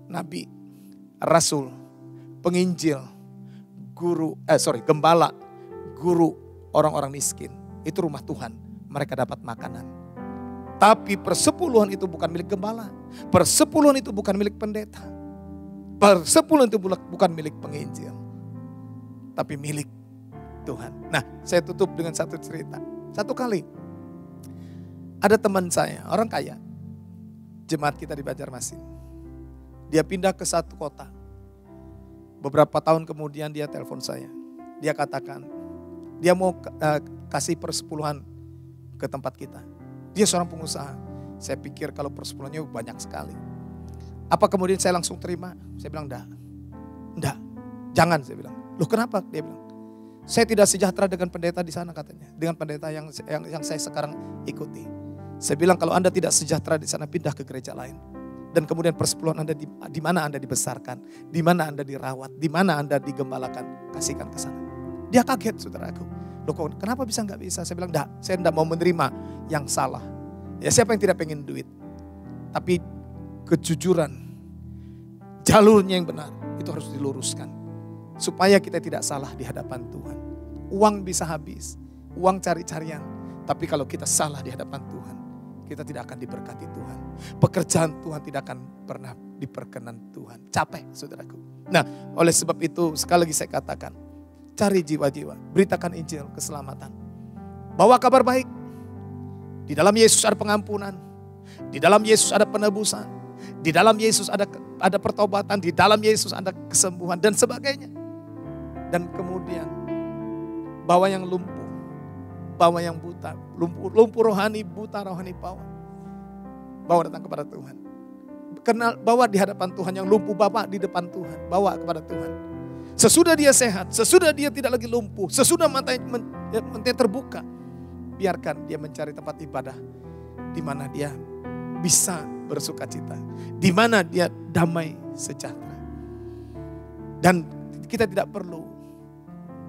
Nabi, rasul, penginjil, gembala, guru, orang-orang miskin. Itu rumah Tuhan. Mereka dapat makanan. Tapi persepuluhan itu bukan milik gembala. Persepuluhan itu bukan milik pendeta. Persepuluhan itu bukan milik penginjil. Tapi milik Tuhan. Nah, saya tutup dengan satu cerita. Satu kali ada teman saya, orang kaya, jemaat kita di Banjarmasin. Dia pindah ke satu kota. Beberapa tahun kemudian dia telepon saya. Dia katakan, dia mau kasih persepuluhan ke tempat kita. Dia seorang pengusaha. Saya pikir kalau persepuluhannya banyak sekali. Apa kemudian saya langsung terima? Saya bilang enggak, jangan, saya bilang. Loh kenapa? Dia bilang, saya tidak sejahtera dengan pendeta di sana katanya. Dengan pendeta yang saya sekarang ikuti. Saya bilang kalau Anda tidak sejahtera di sana, pindah ke gereja lain. Dan kemudian persepuluhan Anda di mana Anda dibesarkan, di mana Anda dirawat, di mana Anda digembalakan, kasihkan ke sana. Dia kaget, saudaraku. Loh kenapa bisa nggak bisa? Saya bilang enggak, saya enggak mau menerima yang salah. Ya siapa yang tidak pengen duit? Tapi kejujuran, jalurnya yang benar, itu harus diluruskan. Supaya kita tidak salah di hadapan Tuhan. Uang bisa habis, uang cari-carian. Tapi kalau kita salah di hadapan Tuhan, kita tidak akan diberkati Tuhan. Pekerjaan Tuhan tidak akan pernah diperkenan Tuhan. Capek, saudaraku. Nah, oleh sebab itu sekali lagi saya katakan, cari jiwa-jiwa, beritakan Injil keselamatan. Bawa kabar baik. Di dalam Yesus ada pengampunan. Di dalam Yesus ada penebusan. Di dalam Yesus ada pertobatan. Di dalam Yesus ada kesembuhan dan sebagainya. Dan kemudian bawa yang lumpuh, bawa yang buta, lumpuh rohani, buta rohani bawa datang kepada Tuhan. Bawa di hadapan Tuhan, yang lumpuh bawa di depan Tuhan, bawa kepada Tuhan. Sesudah dia sehat, sesudah dia tidak lagi lumpuh, sesudah matanya terbuka, biarkan dia mencari tempat ibadah di mana dia bisa bersuka cita, di mana dia damai sejahtera. Dan kita tidak perlu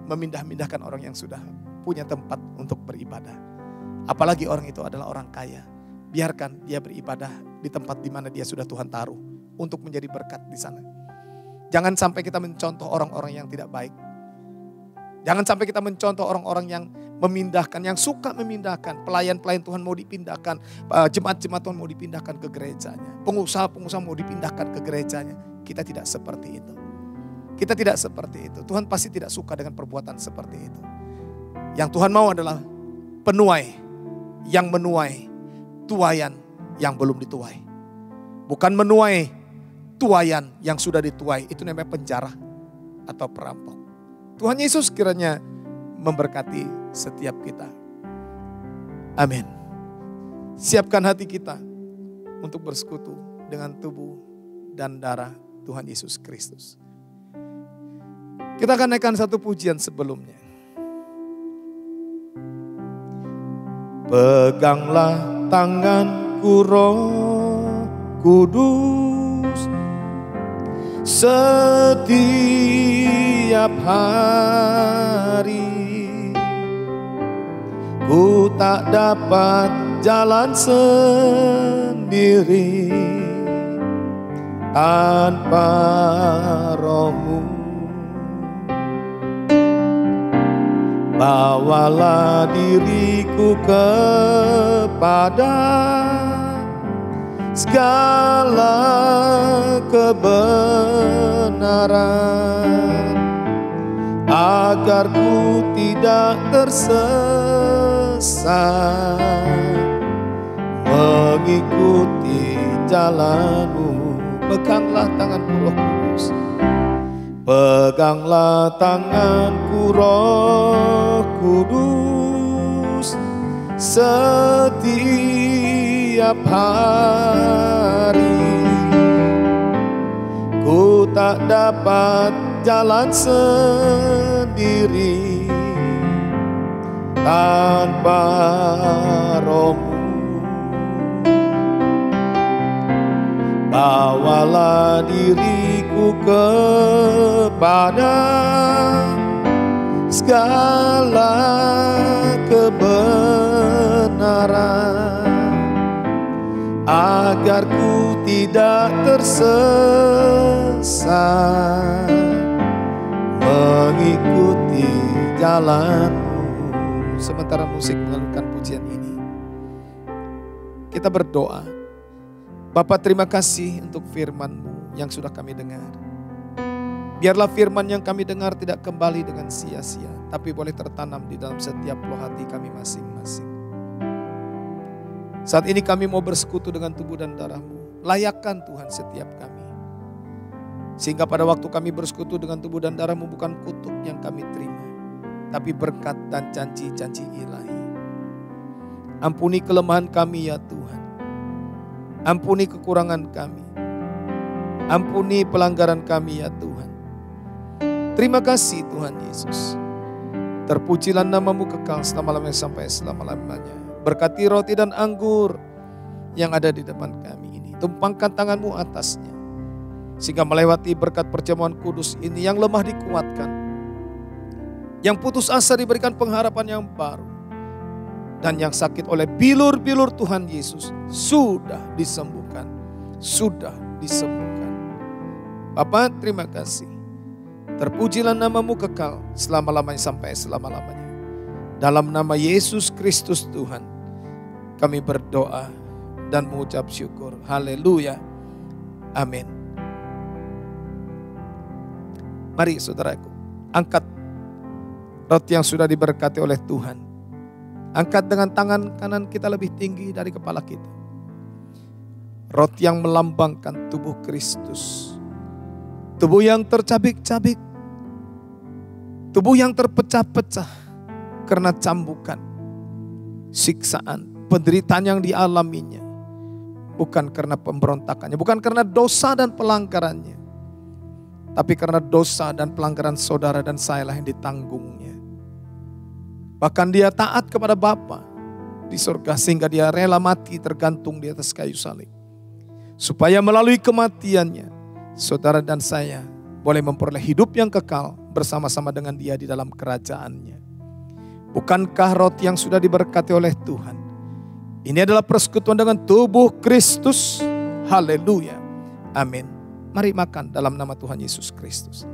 memindah-mindahkan orang yang sudah punya tempat untuk beribadah. Apalagi orang itu adalah orang kaya. Biarkan dia beribadah di tempat di mana dia sudah Tuhan taruh. untuk menjadi berkat di sana. Jangan sampai kita mencontoh orang-orang yang tidak baik. Jangan sampai kita mencontoh orang-orang yang memindahkan, yang suka memindahkan. Pelayan-pelayan Tuhan mau dipindahkan, jemaat-jemaat Tuhan mau dipindahkan ke gerejanya. Pengusaha-pengusaha mau dipindahkan ke gerejanya. Kita tidak seperti itu. Kita tidak seperti itu. Tuhan pasti tidak suka dengan perbuatan seperti itu. Yang Tuhan mau adalah penuai yang menuai tuaian yang belum dituai. Bukan menuai tuaian yang sudah dituai. Itu namanya penjara atau perampok. Tuhan Yesus kiranya memberkati setiap kita. Amin. Siapkan hati kita untuk bersekutu dengan tubuh dan darah Tuhan Yesus Kristus. Kita akan naikkan satu pujian sebelumnya. Peganglah tanganku Roh Kudus setiap hari. Ku tak dapat jalan sendiri tanpa Roh-Mu. Bawalah diriku kepada segala kebenaran, agar ku tidak tersesat mengikuti jalan-Mu. Peganglah tanganku Roh Kudus. Peganglah tanganku Roh Kudus setiap hari. Ku tak dapat jalan sendiri tanpa Roh-Mu. Bawalah diriku kepada segala kebenaran, agar ku tidak tersesat mengikuti jalan-Mu. Sementara musik mengalunkan pujian ini, kita berdoa. Bapa, terima kasih untuk firman-Mu yang sudah kami dengar. Biarlah firman yang kami dengar tidak kembali dengan sia-sia, tapi boleh tertanam di dalam setiap loh hati kami masing-masing. Saat ini kami mau bersekutu dengan tubuh dan darah-Mu. Layakkan Tuhan setiap kami. Sehingga pada waktu kami bersekutu dengan tubuh dan darah-Mu, bukan kutuk yang kami terima, tapi berkat dan janji-janji ilahi. Ampuni kelemahan kami ya Tuhan. Ampuni kekurangan kami. Ampuni pelanggaran kami ya Tuhan. Terima kasih Tuhan Yesus. Terpujilah nama-Mu kekal selama-lamanya sampai selama-lamanya. Berkati roti dan anggur yang ada di depan kami ini. Tumpangkan tangan-Mu atasnya, sehingga melewati berkat perjamuan kudus ini, yang lemah dikuatkan, yang putus asa diberikan pengharapan yang baru, dan yang sakit oleh bilur-bilur Tuhan Yesus sudah disembuhkan. Sudah disembuhkan. Bapa, terima kasih. Terpujilah nama-Mu kekal selama-lamanya sampai selama-lamanya. Dalam nama Yesus Kristus Tuhan, kami berdoa dan mengucap syukur. Haleluya. Amin. Mari saudaraku, angkat roti yang sudah diberkati oleh Tuhan. Angkat dengan tangan kanan kita lebih tinggi dari kepala kita. Roti yang melambangkan tubuh Kristus. Tubuh yang tercabik-cabik. Tubuh yang terpecah-pecah karena cambukan, siksaan, penderitaan yang dialaminya. Bukan karena pemberontakannya, bukan karena dosa dan pelanggarannya, tapi karena dosa dan pelanggaran saudara dan saya lah yang ditanggungnya. Bahkan dia taat kepada Bapa di surga, sehingga dia rela mati tergantung di atas kayu salib, supaya melalui kematiannya saudara dan saya boleh memperoleh hidup yang kekal bersama-sama dengan dia di dalam kerajaannya. Bukankah roti yang sudah diberkati oleh Tuhan ini adalah persekutuan dengan tubuh Kristus? Haleluya. Amin. Mari makan dalam nama Tuhan Yesus Kristus.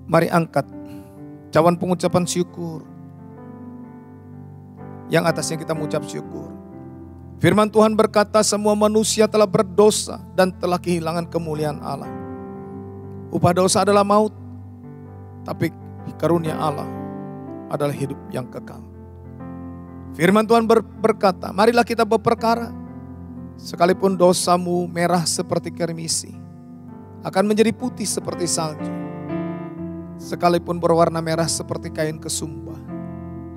Mari angkat cawan pengucapan syukur. Yang atasnya kita mengucap syukur. Firman Tuhan berkata, semua manusia telah berdosa dan telah kehilangan kemuliaan Allah. Upah dosa adalah maut, tapi karunia Allah adalah hidup yang kekal. Firman Tuhan berkata, marilah kita berperkara. Sekalipun dosamu merah seperti kermisi, akan menjadi putih seperti salju. Sekalipun berwarna merah seperti kain kesumba,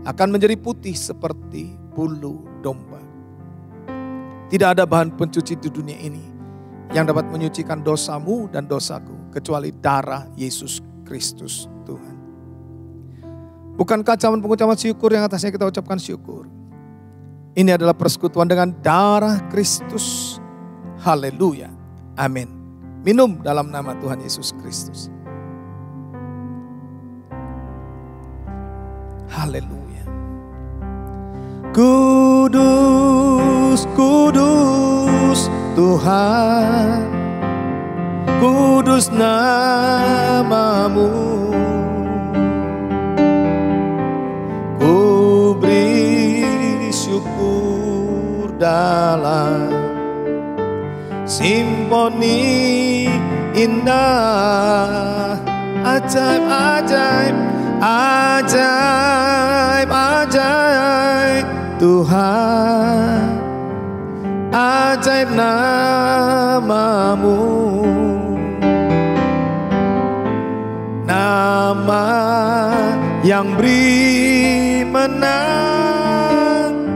akan menjadi putih seperti bulu domba. Tidak ada bahan pencuci di dunia ini yang dapat menyucikan dosamu dan dosaku, kecuali darah Yesus Kristus Tuhan. Bukankah cawan pengucapan syukur yang atasnya kita ucapkan syukur? Ini adalah persekutuan dengan darah Kristus. Haleluya. Amin. Minum dalam nama Tuhan Yesus Kristus. Haleluya. Kudus, kudus Tuhan, kudus namamu. Ku beri syukur dalam simfoni indah, ajaib, ajaib, ajaib, ajaib Tuhan, ajaib namamu. Nama yang beri menang,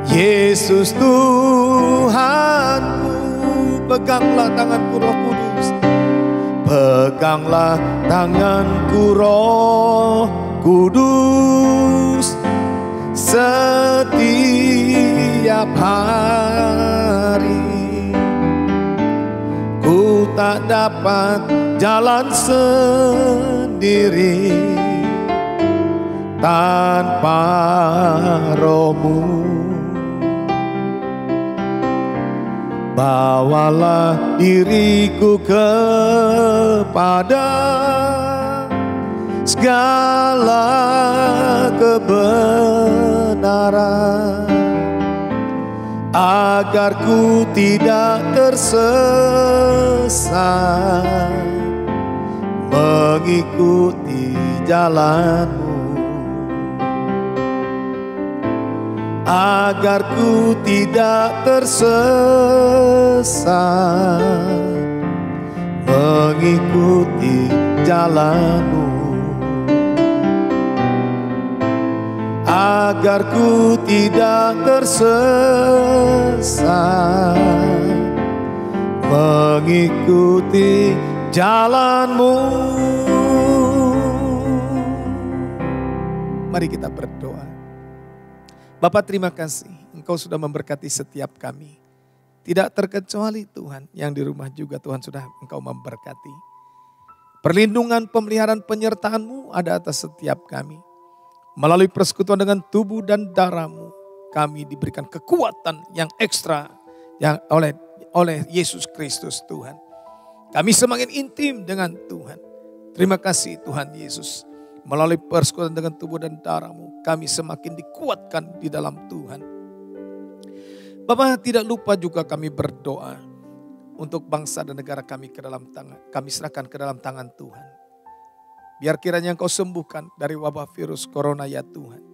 Yesus Tuhanku. Peganglah tanganku Roh Kudus, peganglah tanganku Roh Kudus, setiap hari. Ku tak dapat jalan sendiri tanpa Roh-Mu. Bawalah diriku kepada segala kebenaran, agar ku tidak tersesat mengikuti jalan-Mu, agar ku tidak tersesat mengikuti jalan-Mu, agar ku tidak tersesat mengikuti jalan-Mu. Mari kita berdoa. Bapa, terima kasih Engkau sudah memberkati setiap kami. Tidak terkecuali Tuhan, yang di rumah juga Tuhan sudah Engkau memberkati. Perlindungan, pemeliharaan, penyertaan-Mu ada atas setiap kami. Melalui persekutuan dengan tubuh dan darah-Mu, kami diberikan kekuatan yang ekstra yang oleh Yesus Kristus Tuhan. Kami semakin intim dengan Tuhan. Terima kasih Tuhan Yesus. Melalui persekutuan dengan tubuh dan darah-Mu, kami semakin dikuatkan di dalam Tuhan. Bapa, tidak lupa juga kami berdoa untuk bangsa dan negara kami ke dalam tangan. Kami serahkan ke dalam tangan Tuhan. Biar kiranya Engkau sembuhkan dari wabah virus corona ya Tuhan.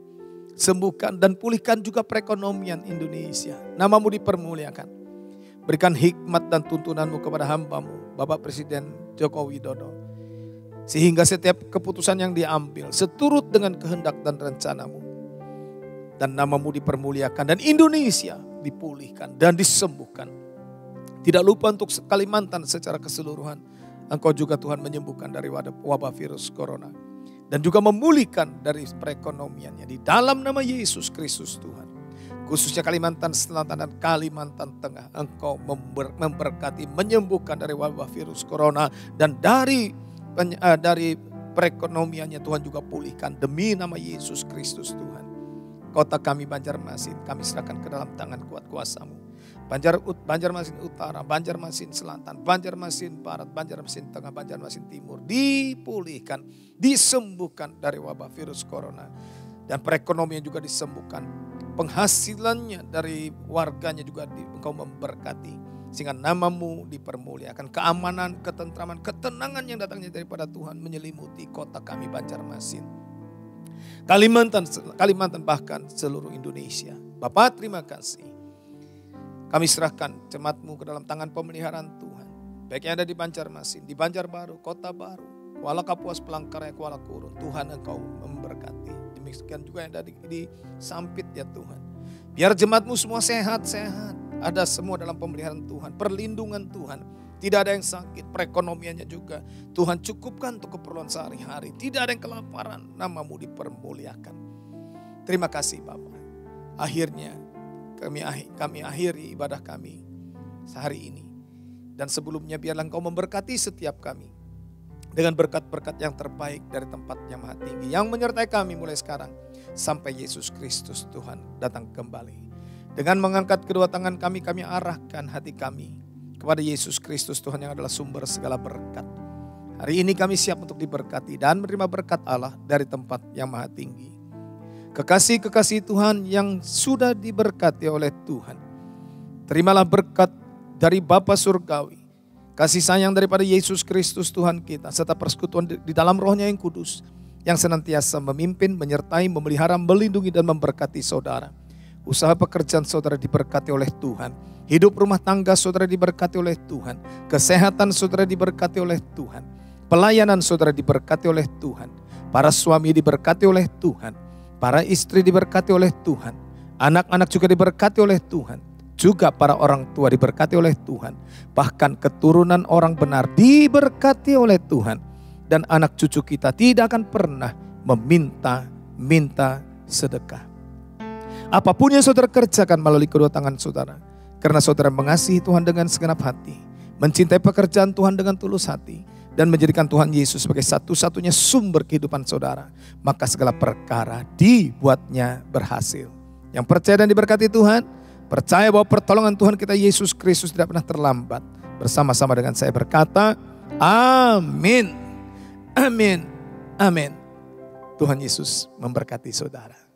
Sembuhkan dan pulihkan juga perekonomian Indonesia. Nama-Mu dipermuliakan. Berikan hikmat dan tuntunan-Mu kepada hamba-Mu, Bapak Presiden Joko Widodo. Sehingga setiap keputusan yang diambil seturut dengan kehendak dan rencana-Mu. Dan nama-Mu dipermuliakan dan Indonesia dipulihkan dan disembuhkan. Tidak lupa untuk Kalimantan secara keseluruhan. Engkau juga Tuhan menyembuhkan dari wabah virus corona. Dan juga memulihkan dari perekonomiannya. Di dalam nama Yesus Kristus Tuhan. khususnya Kalimantan Selatan dan Kalimantan Tengah. Engkau memberkati, menyembuhkan dari wabah virus corona, dan dari perekonomiannya Tuhan juga pulihkan demi nama Yesus Kristus Tuhan. Kota kami Banjarmasin kami serahkan ke dalam tangan kuat kuasa-Mu. Banjarmasin Utara, Banjarmasin Selatan, Banjarmasin Barat, Banjarmasin Tengah, Banjarmasin Timur dipulihkan, disembuhkan dari wabah virus corona. Dan perekonomian juga disembuhkan. Penghasilannya dari warganya juga Engkau memberkati. Sehingga nama-Mu dipermuliakan. Keamanan, ketentraman, ketenangan yang datangnya daripada Tuhan menyelimuti kota kami Banjarmasin. Kalimantan bahkan seluruh Indonesia. Bapa terima kasih. Kami serahkan jemaat-Mu ke dalam tangan pemeliharaan Tuhan. Baik yang ada di Banjarmasin, di Banjarbaru, Kota Baru, Kuala Kapuas, Pelangkaraya, Kuala Kurun. Tuhan Engkau memberkati. Demikian juga yang ada di Sampit ya Tuhan. Biar jemaat-Mu semua sehat-sehat. Ada semua dalam pemeliharaan Tuhan, perlindungan Tuhan. Tidak ada yang sakit, perekonomiannya juga Tuhan cukupkan untuk keperluan sehari-hari. Tidak ada yang kelaparan, nama-Mu dipermuliakan. Terima kasih Bapak. Akhirnya kami akhiri ibadah kami sehari ini. Dan sebelumnya biarlah Engkau memberkati setiap kami dengan berkat-berkat yang terbaik dari tempat yang maha tinggi, yang menyertai kami mulai sekarang sampai Yesus Kristus Tuhan datang kembali. Dengan mengangkat kedua tangan kami arahkan hati kami kepada Yesus Kristus Tuhan yang adalah sumber segala berkat. Hari ini kami siap untuk diberkati dan menerima berkat Allah dari tempat yang maha tinggi. Kekasih-kekasih Tuhan yang sudah diberkati oleh Tuhan, terimalah berkat dari Bapa Surgawi, kasih sayang daripada Yesus Kristus Tuhan kita, serta persekutuan di dalam Roh-Nya yang kudus, yang senantiasa memimpin, menyertai, memelihara, melindungi dan memberkati saudara. Usaha pekerjaan saudara diberkati oleh Tuhan. Hidup rumah tangga saudara diberkati oleh Tuhan. Kesehatan saudara diberkati oleh Tuhan. Pelayanan saudara diberkati oleh Tuhan. Para suami diberkati oleh Tuhan. Para istri diberkati oleh Tuhan. Anak-anak juga diberkati oleh Tuhan. Juga para orang tua diberkati oleh Tuhan. Bahkan keturunan orang benar diberkati oleh Tuhan. Dan anak cucu kita tidak akan pernah meminta sedekah. Apapun yang saudara kerjakan melalui kedua tangan saudara. Karena saudara mengasihi Tuhan dengan segenap hati. Mencintai pekerjaan Tuhan dengan tulus hati. Dan menjadikan Tuhan Yesus sebagai satu-satunya sumber kehidupan saudara. Maka segala perkara dibuatnya berhasil. Yang percaya dan diberkati Tuhan, percaya bahwa pertolongan Tuhan kita Yesus Kristus tidak pernah terlambat. Bersama-sama dengan saya berkata, amin. Amin. Amin. Tuhan Yesus memberkati saudara.